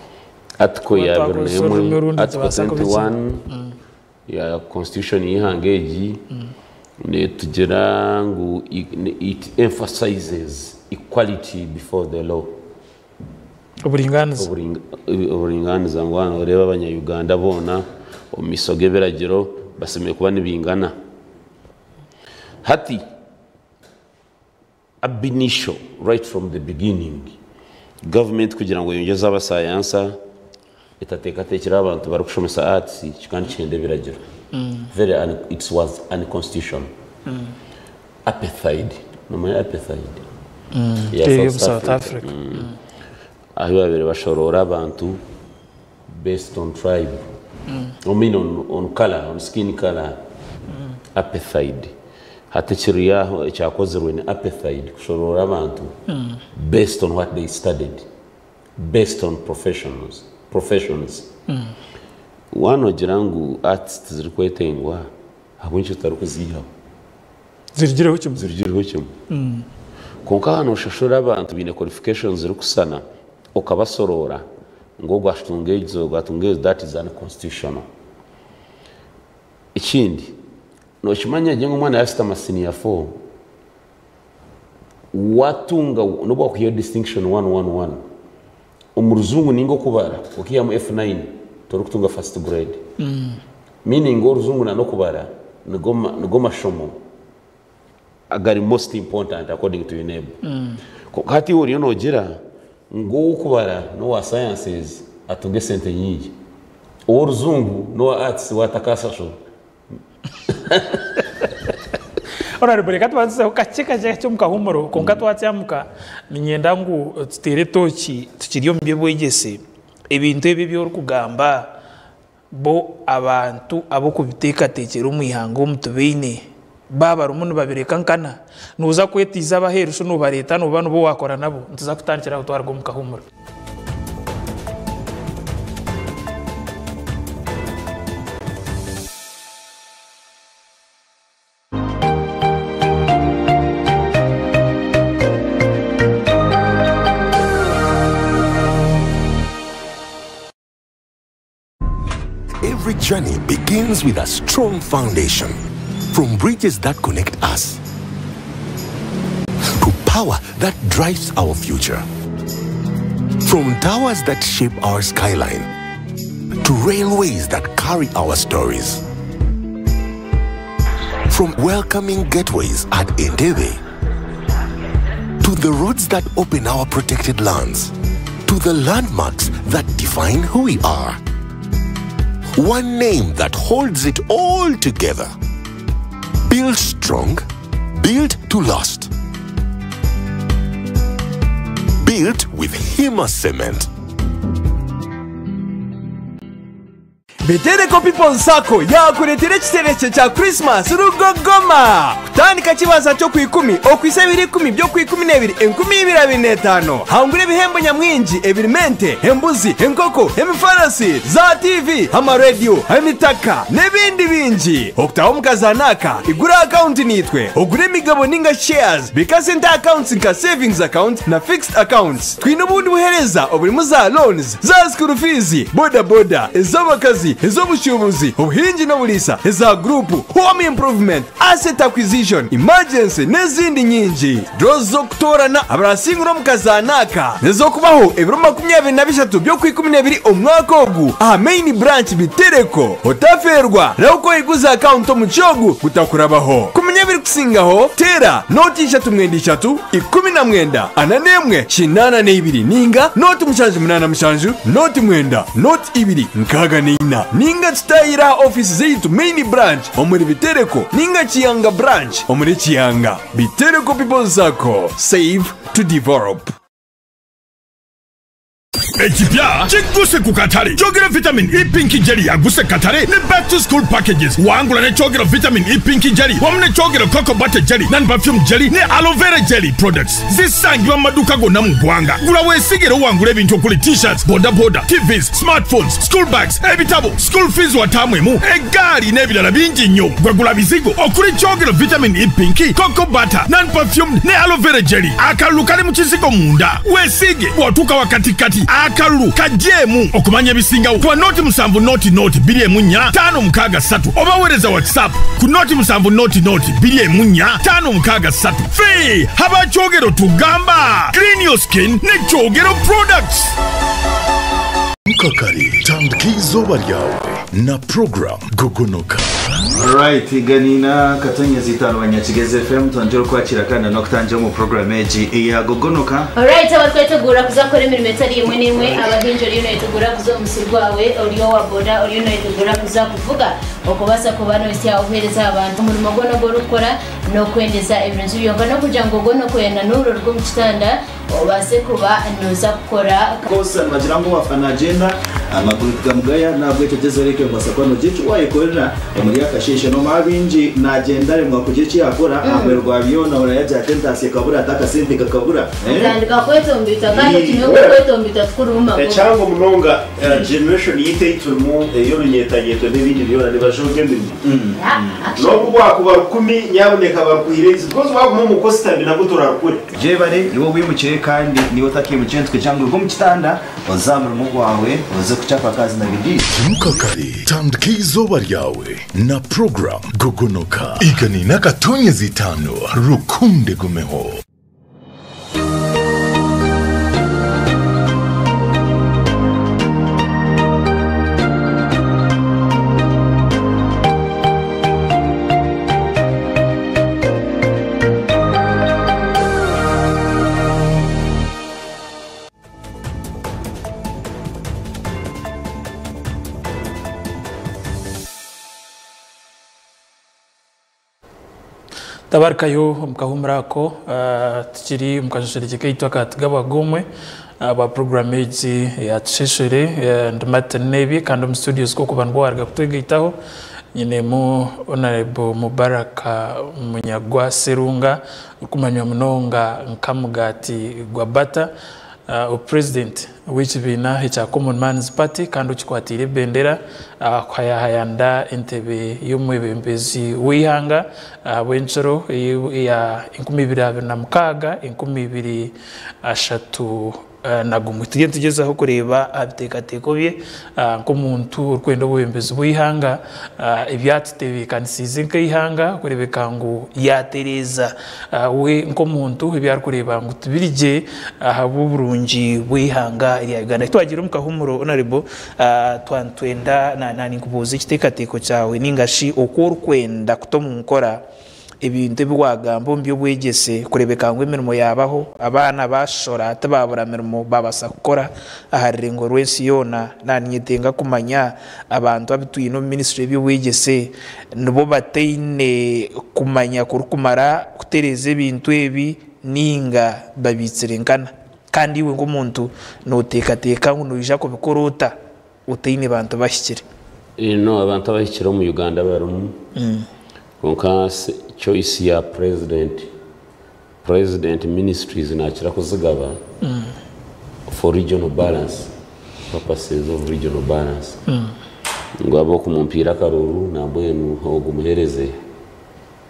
ya article 21 ya constitution yihangeji ne tugera ngo it emphasizes equality before the law uburinganiza ngo hano reba abanya-Uganda bona omisoge beragiro basemeye kuba nibingana hati ab initio right from the beginning government kugira ngo yongeze abasayansa itateka tekera abantu bari kushomesa arts kandi cyende biragiro it was unconstitutional apartheid no my apartheid South Africa aho babere bashorora abantu based on tribe on color on skin color apartheid hatekiriyaho icyakozerwe ni apartheid kushorora abantu based on what they studied based on professions wanogira ngo arts ziri kwetengwa abunchi tarukuziha zirigireho kimwe konka hano shashora abantu bine qualifications ziri kusana okabasorora ngo gwatungezo that is unconstitutional ikindi no chimanya jengo mwana yasta masenior 4 watunga no bwa kuyo distinction 111 umuruzungu ningo kubara ukiya mu F9 torukutunga first grade meaning ngo ruzungu na no kubara ngoma shomo agari most important according to your name kati uri no gira ngo kubara no wa sciences atunge sente nyingi uruzungu no wa arts watakasa sho ora buri katwanze kacheka cyo mukahumuro konka twatyamuka ninyenda ngo tutere toki tukiriyo mbibwegese ibintu ebi byo kugamba bo abantu abo kubiteka tekera umuhango mutubine baba rumuntu babireka nkana nuza kwetiza abaherusho no bareta no bano bo wakora nabo ntuza kutankira utwarwa mukahumuro. Every journey begins with a strong foundation, from bridges that connect us to power that drives our future, from towers that shape our skyline to railways that carry our stories, from welcoming gateways at Entebbe to the roads that open our protected lands, to the landmarks that define who we are. One name that holds it all together. Built strong, Built to last. Built with Hima Cement. Bitereko People Sacco yakuretera ekitereke kya Christmas Rugogoma. Kutandika kibaza cyo ku 10 okwisa 10 byo ku 12 1225. Hangure ibihembo nyamwingi ebimente, embuzi, enkoko, emifarasi, za TV, ama radio, emitaka nebindi bingi. Okutaho mukazanaka igura account nitwe. Ogure imigabo ninga shares, bikase nta accounts nka savings account na fixed accounts. Twine ubundi buhereza oburi muza loans, za school fees, boda, ez'abakazi, ez'obushubuzi, obuhingi n'obulisa, eza group, home improvement, asset acquisition, emergency n'ezindi nyingi. Draws zo kutorana abarasingura mukazanaka nezo kubaho ebiro 23 byo ku 12 omwaka ogu aha main branch Bitereko. Otaferwa rauko iguza account mu cyogu gutakurabaho. Kumenya biri kusingaho tera noti 3 10 ananemwe shinana n'ibiri ninga noti 8 noti 9 noti 2 nkaga n'ina ninga titayira office zeitu main branch omuri Bitereko ninga Kiyanga branch omuri Kiyanga. Bitereko People Sacco, save to develop. Ekipya chiguse ku katale chogera vitamin E Pinky Jelly yaguse katale ne back to school packages wangula ne chogera vitamin E Pinky Jelly wamne chogera cocoa butter jelly nan perfume jelly ne aloe vera jelly products zisangibwa maduka gonna mu gwanga gula wesigere wangula ebintu okuli t-shirts boda TVs smartphones school bags ebitabo school fees watamwemu egali n'ebirala bingi nnyo gwagula bizigo okuli chogera vitamin E Pinky cocoa butter nan perfume ne aloe vera jelly akalulu kali mu kizigo munda wesige watuka wakatikati akalulu kajemu okumanya bisinga kwa noti 7 noti 2 obawereza WhatsApp ku noti 7 noti 2 5 fee haba chogero tugamba clean your skin ne chogero products. Mukakari tandikizo baryawe na program Gogonoka. Alright, iganina katanya zitano Banyakigezi FM tanjoro kwakira kandi no kutangira mu program eji ya Gogonoka. Alright, abatwetegura kuzakora imirimo itari imwe n'imwe abahinjori y'unetegura kuzo musirwawe audio wa boda audio y'unetegura kuzakuvuga okubasa ku bano isi yahereza abantu umurimo gono gukora no kwendeza ibintu byonga no kugira ngo gono kwenda n'uro rwo mu kitanda obase kuba noza gukora kosa nagira ngo bafana agenda amaguru gamugaya nabwo cyo reke mbasakano gicu wayikorera muri akasheshe no mabinji nagenda rimwe kugici yakora amerwa biyona urayajya tentasi kabura atakasindi kakabura ndandika kwetombita kandi kimwe kwetombita tukuruma cyangwa munonga generation yiteyitumu yo runyetageto n'ibindi biyona nibajoge ndimi no kubwa kuba 10 nyaboneka bakuhirezi because baguma mu kositabi nabwo turakure je bare niwo wimukiye kandi niwo takimukiye twe cyangwa rwo mu kitanda bazamura mu gwawe uze kuchapa kazi na bidii. Mukakari tandikizo baryawe na program Gogonoka iganina katonye zitano rukunde gumeho. Tabarkayo mukahumrako tukiri mukashishirike kaitwa katgaba gomwe aba programmage ya tsheshere ndimate nebi kandi mu studios ko kubantu barga kutwegitaho nyine mu honorable Mubaraka Munyagwa Serunga ukumanywa munonga nkamugati gwabata president w'ikibina cya Common Man's Party kandi ukikwatira bendera kwayahayanda entebe y'umwebembezi wihanga wenchero ya 2026 2023 nagumwe tugezaho kureba abitekateko bye nk'umuntu urwendo bwembezi bwihanga ibyatitebe kanisize nk'ihanga kurebeka ngo yatereza we nk'umuntu ibyar kureba ngo tubirije ahaburungi bwihanga iri Uganda twagira umukahumuro honorable twantwenda nani kubuza ikitekateko cyawe ningashi okuru kwenda kutomunkora ibintu bwagamba mbyo bwegese kurebeka ngo imirimo yabaho abana bashora atababura mirimo babasa gukora aharire ngo rwensi yona nanyetenga kumanya abantu abituye no ministry y'ubwegese nubo bateine kumanya kurukumara kutereze ibintu ebi ninga babitsirengana kandi iwe ngo umuntu notekateka ngo nuje ko bikorota uteine bantu bashyikire no abantu bashyikira mu Uganda barumu konka choice ya president ministries nakira kuzigaba for regional balance purposes of regional balance ngo abo kumumpira karuru namboye nuho gumuhereze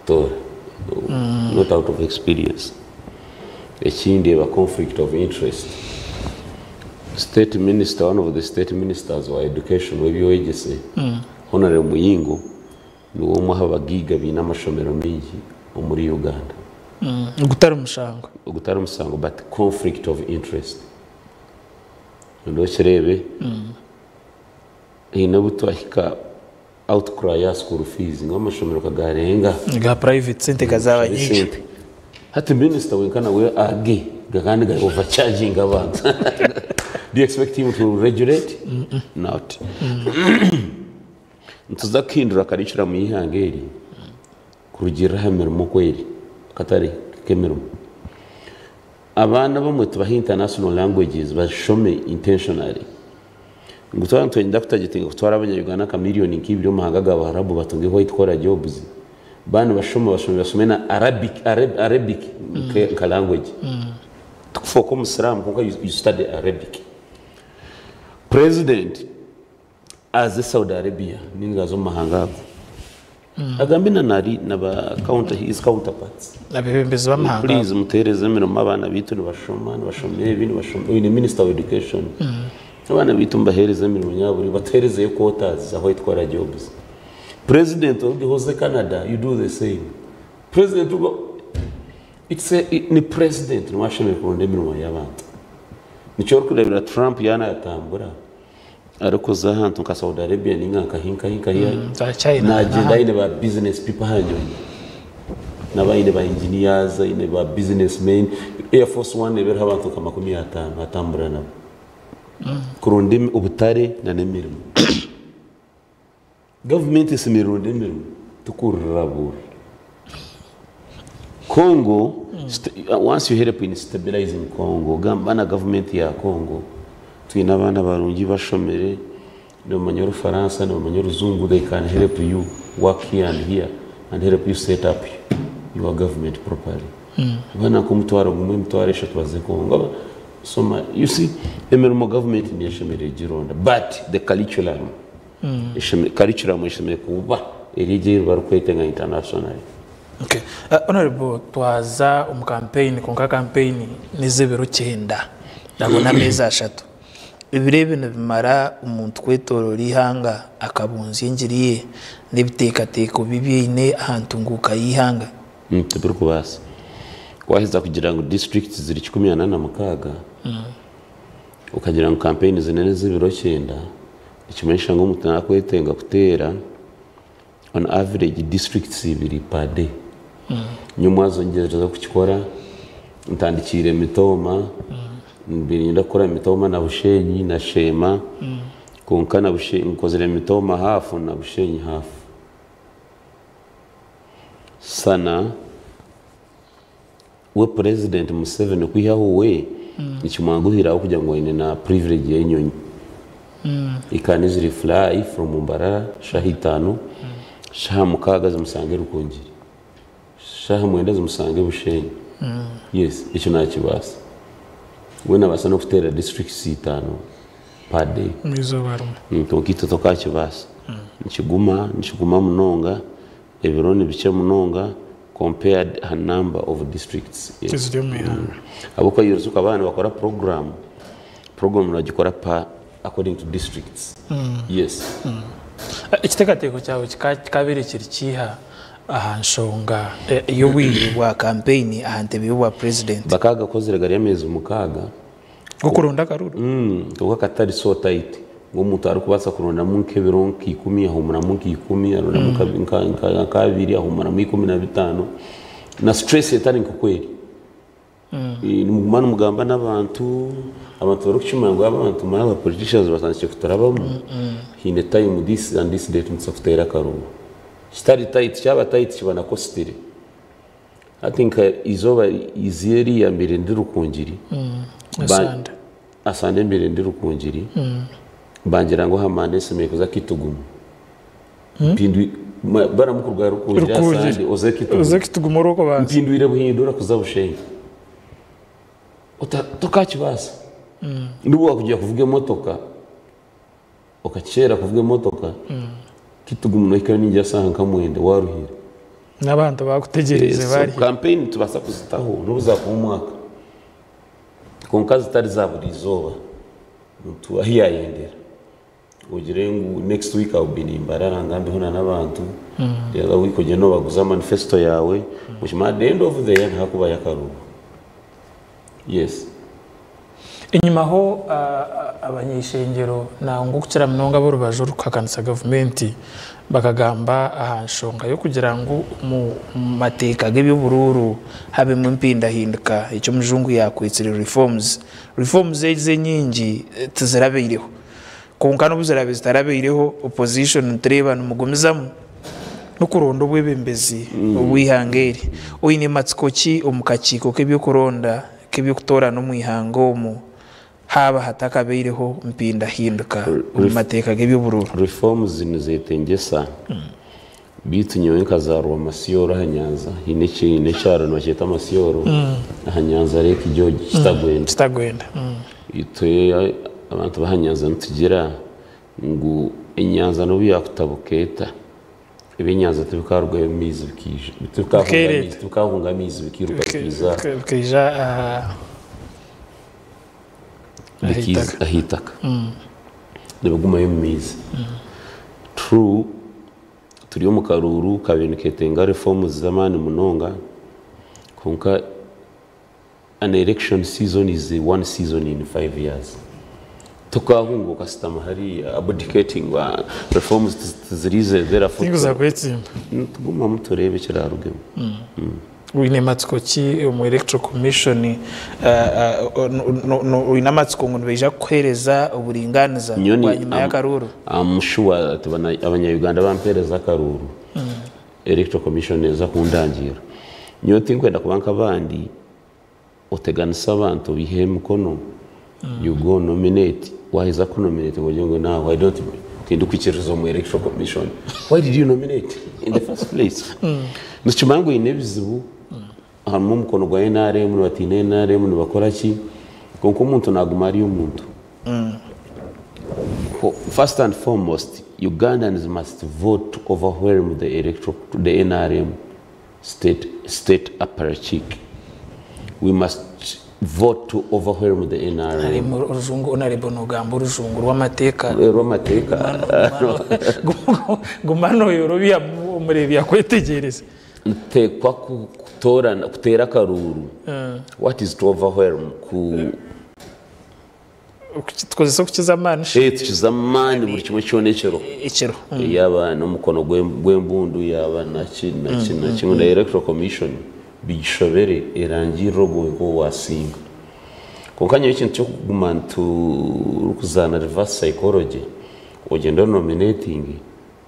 to not out of experience ekindi ba conflict of interest state minister, one of the state ministers wa education webyoegese Honorable Muyingo niwo muhaba giga bina amashomero mengi muri Uganda gutara umusango but conflict of interest ndo kirebe ina butwahika outcry ya school fees ng'amashomero kagarenga ga private center kazaba nyinshi hati minister wenkana we age gakandi ga overcharging abantu. Do you expect him to regulate? Not. Ntuzakindura karicira mu yihangeri kurugira hamirimo kweri katari kemirimo. Abana bamwe tubaha international languages bashome intentionally. Ngutwara ntwenda kutagitinga kutwara abanyarwanda ka miliyoni nk'ibyo mahanga g'abarabu batunge white collar jobs. Bana bashome na Arabic ka language. For come Islam you study Arabic. President as the Saudi Arabia ningazo mahanga agambina nari naba counter his counterparts nabebembeza bamahanga please mutereze mirimo abana bitu bashoma ibintu bashoma in minister of education abana bitu mbahereze mirimo nyaburi batereze quotas aho itwara jobs. President of the Jose Canada you do the same. President ni president nwashime kuronde mirimo y'abantu nicho kurebera Trump yana yatambura ariko za hantu ka Saudi Arabia ninga kahinka ya na agenda ine ba business people hanyo naba ine ba engineers ine ba businessmen Air Force One ebera abantu kama 50 atambura nabo kuronde ubutare na nemirimo government isimirunde mirimo tukurabura Congo once you head up in stabilizing Congo gambana government ya Congo twina abana barungi bashomere no manyoro France no manyoro zungu they can help you work here and here and help you set up your government properly. Bana kumutwara gumwe mutware shatwaze Congo so you see emermo government ni yashemere gironda but the curriculum curriculum yashemere kuba erije barukwetenga internationally. Okay. Honorable twaza campaign konka campaign nizebero 9 ndabona meza ashatu ibirebe bimara umuntu kwetoro rihanga akabunzi ingiriye nibitekateko bibine ahantunguka yihanga tubiri kubasa waheza kugira ngo districts ziri 16 ukagira ngo campaign zinene zibiro 9 ikimenyesha ngo umuntu nakwetenga kutera on average districts ibiri per day. Nyumwazo ngereza kukikora ntandikire Mitoma mbiri ndakora Mitoma na Bushenyi na Shema konka na Bushenyi nkozere Mitoma hafu na Bushenyi hafu sana we president Museveni kwihaho we nikimwanguhira kugira ngo ine na privilege yenyonyi ikaniziri fly from Mbarara shahitano shamukaga zimusange Rukongiri shaha mwenda zimusange Bushenyi yes icyo nakibasa wena basa no kutera district 5 per day mizo baruma tokito tokakibasa nchiguma munonga ebironi bice munonga compared a number of districts yes aboko yirusuka abana bakora program nagikora pa according to districts yes ikitekateko cyawe kikaberekera kiha ahanshonga iyo wibwa campaign ahantebe wa president bakaga kozere gari amezi mukaga gukurunda karuru kuko katari so tight ngo umuntu ari kubatsa kurona mu nkebero nk'ikumi ahumura mu nk'ikumi arona mu kabiri ahumura mu 15 na stress etari nkokweli ni mugumana mugamba n'abantu bari kuchimana ngo abantu maba politicians basanzwe kutarabamo hine time this and this date nsofutera karungu stari tight cyaba tight kibana ko stire I think izoba izeri ya mbere ndirukungiri asande mbere ndirukungiri bangira ngo hamane seme kuza kitugumu mpindwi baramukurwa rukungira asande oze kitugumu roko ba mpindwire buhindura kuza bushenga tukakibasa ndubu wakujya kuvuga motoka ukakera kuvuga motoka kitugumu no ikara ninjya sanka mwende waruhira n'abantu bagutegereze bari campaign tubasa kuzitaho nubuza ku mwaka konka zitari zaburizoba muntu ahiyayendera ugire ngo next week I'll be nimbara ngambe hona n'abantu rero wikoje no baguza manifesto yawe mushima at the end of the year hakuba yakaruba yes inyuma ho abanyishengero na ngukira mnonga borubaje rukakanisa government bakagamba ahanshonga yo kugira ngo mu mateka y'ubururu habe mu mpinda hinduka icyo mujungu yakwitsira reforms ze nyingi tuzirabeyireho konka no buzirabe zitarabeyireho opposition ntreba numugomezamo no kurondo bwebembezi ubwihangeri oyine matsikoki omukakiko kebyo kuronda kebyo kutora no mwihango mu haba hatakabeyireho mpinda hinduka mu mateka y'ubururu reforms nizetengesa bitunyowe kazarwa amasiyoro hanyanza hineki necaro no cyeta amasiyoro hanyanza reka ijogi kitagwenda itoye abantu bahanyanza ntugira ngo inyanza no biyakutabuketa ibinyanza tubikarwe mizi bikije tukahunga mizi bikiruka bikija ahitaka nibaguma yemizi true turiyo mu karuru kabintu ketenga reforms zamani munonga konka an election season is one season in 5 years tukahungo customer hari abdicating wa reforms zirize therefore tinguza kwetsimba tuguma mutorebe kirarugemo wine matskoki mu electoral commission no wine matsko ngo beja kwereza uburinganiza nyuma ya karuru amushuwa tubana abanya-Uganda bampereza karuru electoral commission eza kundangira nyo tinkwenda kubanka bandi oteganisa abantu bihemu kono you go nominate why is that nominate ngo now why don't tindu kwikirizo mu electoral commission why did you nominate in the first place nchimango inebizibu hano mukono gwa NRM no batine NRM no bakora ki konko umuntu nagumari umuntu first and foremost Ugandans must vote to overwhelm the NRM state apparatchik. We must vote to overwhelm the NRM. Ari mu ruzungu onarebo no gambo ruzungu rw'amateka gumano yorobiya umurebiya kwetegereza ntekwa kutera karuru what is to overwhelm twose kukizamana tukizamana buri kimwe cyonekero yaba no mukono gwembundu yaba na kimwe na electoral commission bishobere erangiro ngo wasinga konkanya ikintu cyo kugumana kuzana reverse psychology ugenda nominating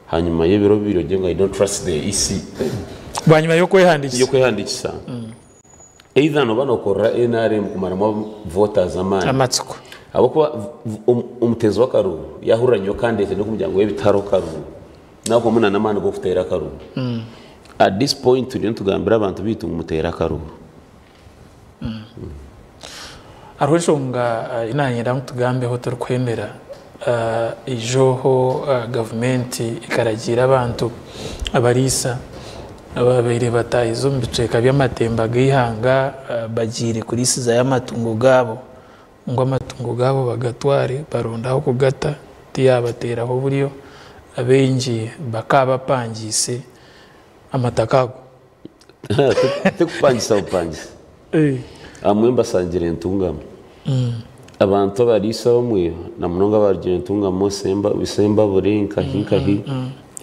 hanyuma y'ibiro biroge ngo I don't trust the EC banyuma yo kwihandi either no banokora NRM kumara voters amani amatsiko abako umutezi wa karuru yahuranyo candidate no kumujyango w'ibitaro karuru nako muna namana go kutera karuru at this point turi tugambira abantu bitu umutera karuru arweshonga inanyira mutugambe ho turkwemera ijoho government ikaragira abantu abarisa ababere batayizo mbiceka by'amatemba gihanga bagire kuri siza y'amatungo gabo ngo amatungo gabo bagatware barondaho kugata tiyabateraho buriyo abengi bakabapangise amatakago tekupangisa upangisa amwemba sangire ntungamo abantu barisa bamwe na munonga bargentunga mosemba bisemba burenka hinkahi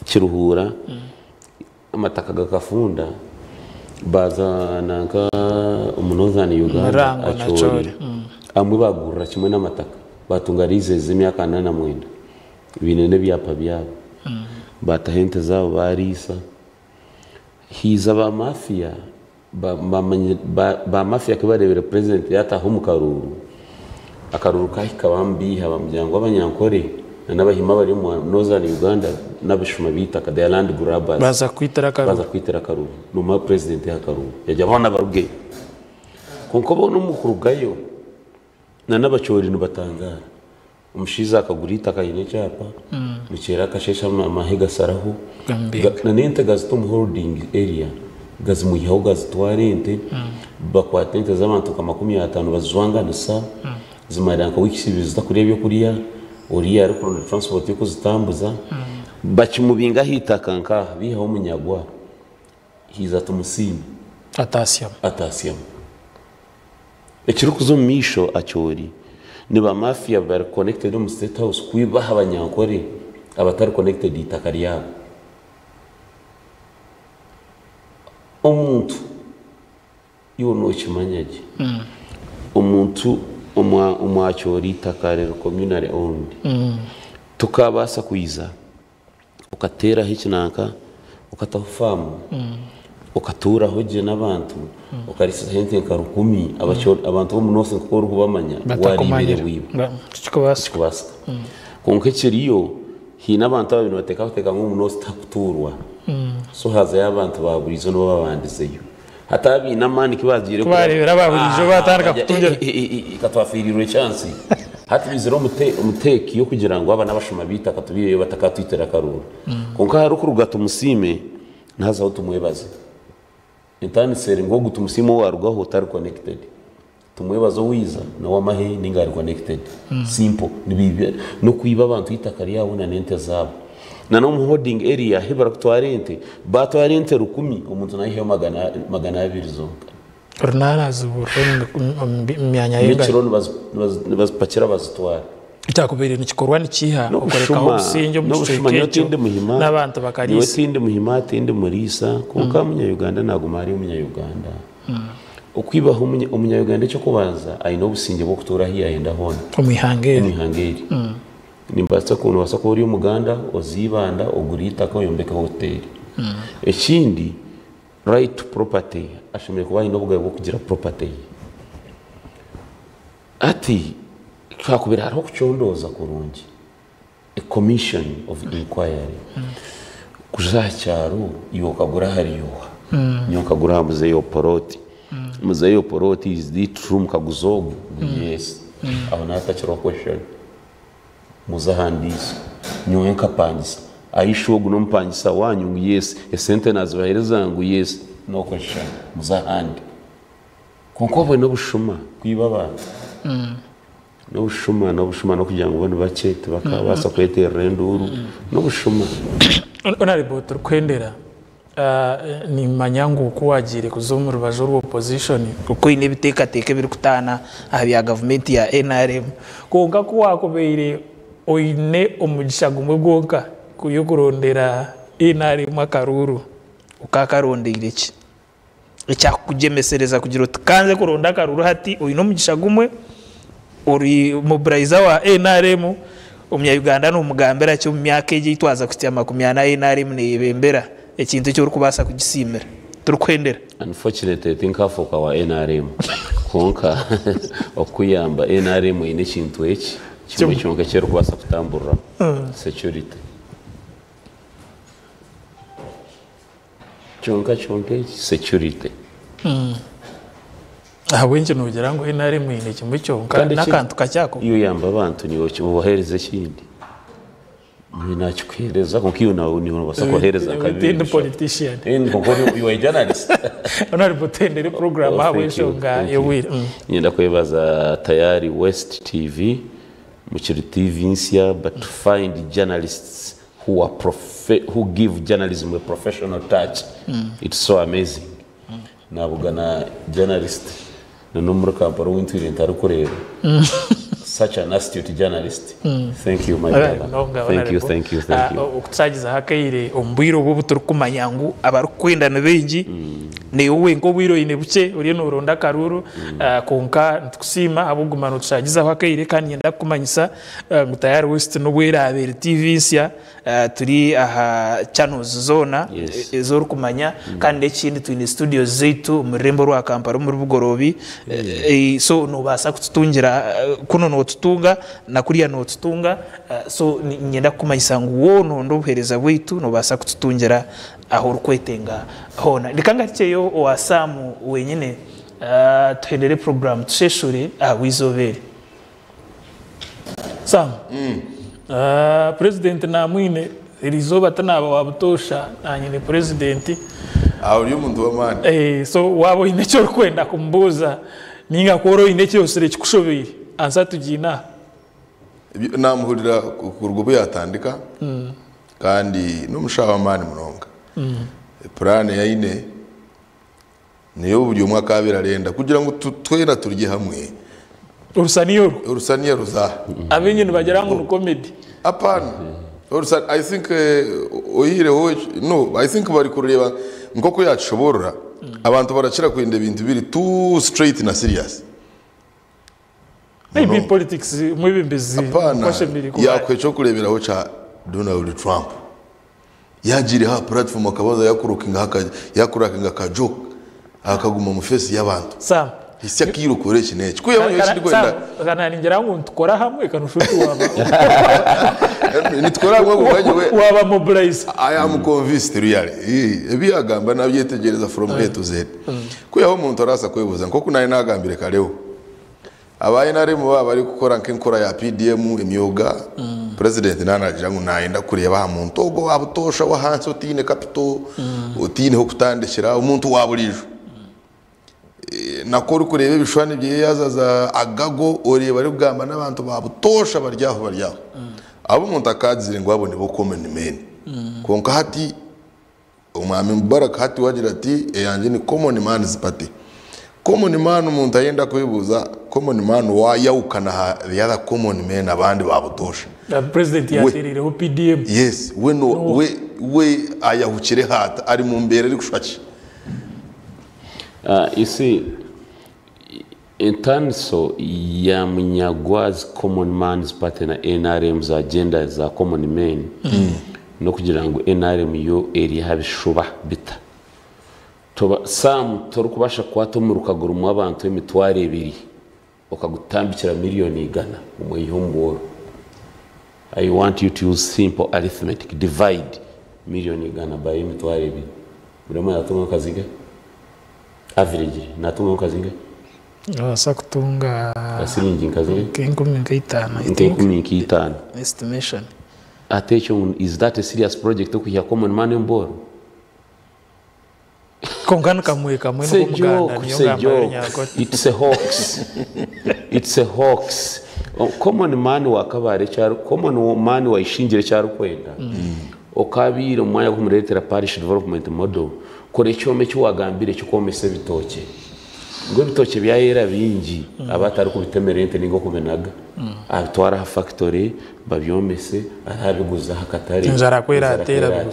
kiruhura amataka gakafunda baza nanka umunozani Uganda achori amwe bagurira kimwe n'amataka batungarize imyaka 89 ibinene byapa byabo batahente zabo barisa hiza ba mafia ba mafia kibarebera president yataho mu karuru akaruru kahikabambiha bamuryango abanyankore n'abahima bari mu Northern Uganda n'abishuma bita ka land grabbers baza kwitera karuru numa president yakaruru yajya abana baruge konko bo n'umukurugayo n'abacori n'batangara umushiza akagurita kayine cyapa mukera kashesha amahega saraho na nente gazitum holding area gazi muyiho gazitwarente bakwatente z'abantu kama 15 bazwanganisa zimaranka wikisibiza kuri byo kuriya uriya ariko na transport yo kuzitambuza bakimubinga hitakanka bihaho munyagwa hiza tumusini atasiam ekiro kuzumisho achori ni ba mafia bar connected mu state house kwibaha abanyankore abatari connected itakari yabo omuntu yono chimanyaje omuntu umwachori takarero community owned tukabasa kuiza ukatera hikinanka ukatafamu ukatura hoje n'abantu ukarisa hente nkarukumi abantu bo munose nkoro kubamanya waribere wiba kikubasa konke kiriyo hina abantu babino bateka ngo munose takuturwa so haza y'abantu baburizo no babandizeyo hatabi namani kibazire ko barebera baburijo batandika kutunje ikatwafiriro chance hati bizero umuteki yo kugira ngo abana bashuma bita katubiye batakatwitera karuru konka harukurugato musime naza utumwebaze intani seri ngo gutumusimo warugaho utari connected tumwebazo wiza na wamahe ningari connected simple nibibe no kuiba abantu itakari yawo na nente zabo na no holding area hebara kutwarente batwarente rukumi umuntu nahiyo magana abiri zonka runana zuburo myanya yenga bazipakira bazitwara itakubere nikikorwa nikiha ukoreka ubusinge mu cyiciro n'abantu bakarisa tinde muhima tinde murisa kuko Uganda nagumari Uganda ukwibaho Uganda cyo kubanza ayino businge bwo kutura hiya yenda hone umihangeri nimbatsa kuntu basako uri Uganda ozibanda ogurita ko yombeka hotel ekindi right to property ashimire kuba ino bwo kugira property ati twakubira haro kuchondoza kurungi a commission of inquiry kuzacyaro yokagura hariyo nyokagura muzeyo poroti is the true kaguzogo yes aho natachiro question muzahandisa nyonka pangisa ayishogu no mpangisa wanyu yes esente nazibahereza ngo yes no question muzahandi konko bwe no bushuma kwibaba no bushuma no kugira ngo bone bake bakabasa kwetera renduru no bushuma honorable turkwendera ni manyangu kuwagire kuzomu rubajo rwo opposition kuko ine bitekateke biri kutana abya government ya NRM konka ko wakobeire oine umugisha gumwe gonka kuyokurondera NRM akaruru ukakarondera iki icyakugemesereza kugira ukanze kuronda akaruru hati oine umugisha gumwe uri mobilizer wa NRM Uganda no mugambera cyo mu myaka yitwaza kutya 20 NRM ne bembera ekintu cyo rukubasa kugisimira turukwendera unfortunately think afoka wa NRM konka okuyamba NRM ine kintu eki kimwe cyonka cyo rukubasa kutambura security cyonka security awenje nugera ngo NRM ine kimwe cyonka nakantu kacyako iyo yamba abantu niyo kibohereze kindi ninachikwereza konkiyo nawo niho basakohereza kabiri the politician konko you are journalist honorable tendere program hawe shonga yewira nyenda kwebaza tayari West TV muchiri TV insia but find journalists who are who give journalism a professional touch it's so amazing nabugana journalist no numero kamparo wintwire ntarukorera such an astute journalist. Thank you, my brother. Thank you. Ukutsagiza hakaire ombwiro bwo buturukumanya ngo abarukwenda nabingi ne wowe ngo bwiro ine buce uri no ronda karuru konka ntukusima abugumano tsagiza hakaire kandi yenda kumanyisa mutayari west no bwera abere TV nsya turi aha channels zona ezo rukumanya kandi ekindi tuni studio zetu murembo rwa Kampala muri bugorobi so no basa kututungira kuno no tutunga na kuriya no tutunga so nyenda kumanyisa ngo wono ndobuhereza bwitu no basa kututungira aho rukwetenga hona ndikanga cyeyo owasamu wenyine tuhendere program tusheshure wizovere Sam president na mwine irizoba tanaba wabutosha nanyine president uri umuntu w'amani so wabo inecyo rukwenda kumbuza ninga koro inecyo yose kikushobeye ansa tugina namuhurira ku rugo yatandika kandi n'umushabamani munonga plan ya ine niyo buri umwaka abirarenda kugira ngo twena turye hamwe urusaniyo ruza abenye bagera ngo comedy apana I think ohire ho no I think bari kureba ngoko yacobora abantu baracira kwinde ibintu biri too straight na serious maybe politics mwibimbezi yakwecho kureberaho cha Donald Trump yagire ha platform akabaza yakurukinga ka joke akaguma mu face y'abantu Sam hisya kiro koresha nece kuyabonye kindi kwenda kana ningira ngo tukora hamwe kanushuti waba nitwara ngo bwaje waba mobilize I am convinced really ebiyagamba nabyetegereza from A to Z kuyaho umuntu arasa kwebuza nko kunari nagambire kareho abaye nari mu bari gukora nk'inkora ya PDM imyoga president nanagira ngo nayenda kureba umuntu ogo wabutosha wa hanso tine capital utine ho kutandikira umuntu waburijo nakora kureba ibishwani bye yazaza agago oreba ari bwamba n'abantu babutosha baryaho abo umuntu akazire ngo abone bo common men konka hati umwami Mubarak hati wagira ati yanje ni common man's party common man umuntu ayenda kwibuza common man wayawukana the other common men abandi babutosha president yaterere PDM yes we ayahukire hata ari mu mbere ari gushaki you see in terms of ya Munyagwa's common man's party na NRM's agenda za common men no kugira ngo NRM yo eri habishuba bita toba sam toru kubasha kwatomuruka guru mu abantu emitware 2 okagutambikira miliyoni igana umuyumboro I want you to use simple arithmetic divide miliyoni igana by emitware 2 urimo yatunga kaziga average natunga kaziga asa kutunga asiringi kaziga nk'itano estimation attention is that a serious project okuya common man mboro kongana kamwe no muganda it's a hoax it's a hoax common man wakabare cyaro common man wayishingire cyaro kwenda okabira umwanya kumuretera parish development model kore cyome cyo wagambire cyo komese bitoke ngo bitoke byayera bingi abatari kubitemerente ningo kumenaga atwara ha factory babyomese arabiguza hakatari inzara kwera atera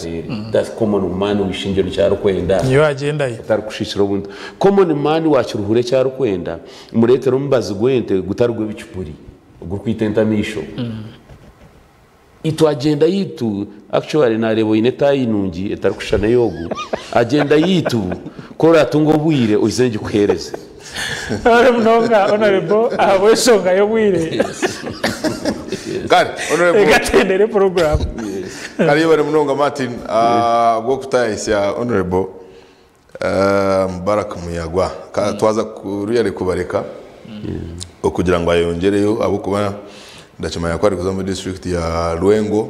that's common man wishingire cyaro kwenda niyo agenda ye atari kushishira ubundi common man wakiruhure cyaro kwenda muretero mbazi gwente gutarugwe bicupuri gukwitentamisho itu agenda yitu actually narebo ineta yinungi etarukushana yogu agenda yitu kora tungo bwire uzenje kuhereze ari mnonga honorable abweshonga yo bwire kare honorable gatendere program kare bari mnonga Martin bwo kutayisya honorable Mubarak Munyagwa twaza kuruyare kubareka okugira ngo ayongereyo abo kuba ndachimanya kwari kuza mu district ya Rwengo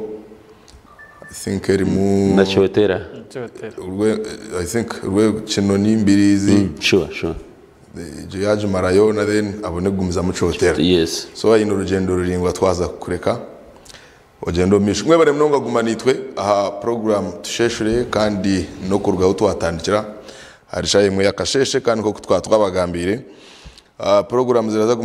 I think eri mu Nachotera I think Rwengo Chinoni Mbirizi sure Jaji Marayo na then abone gumiza mu Chotera yes so ayino rugendo ruringwa twaza kureka ogendo mishwe bare mnonga gumanitwe aha program tusheshure kandi no kurwaho twatandikira harishaye mu yakasheshe kandi ko twabagambire program ziraza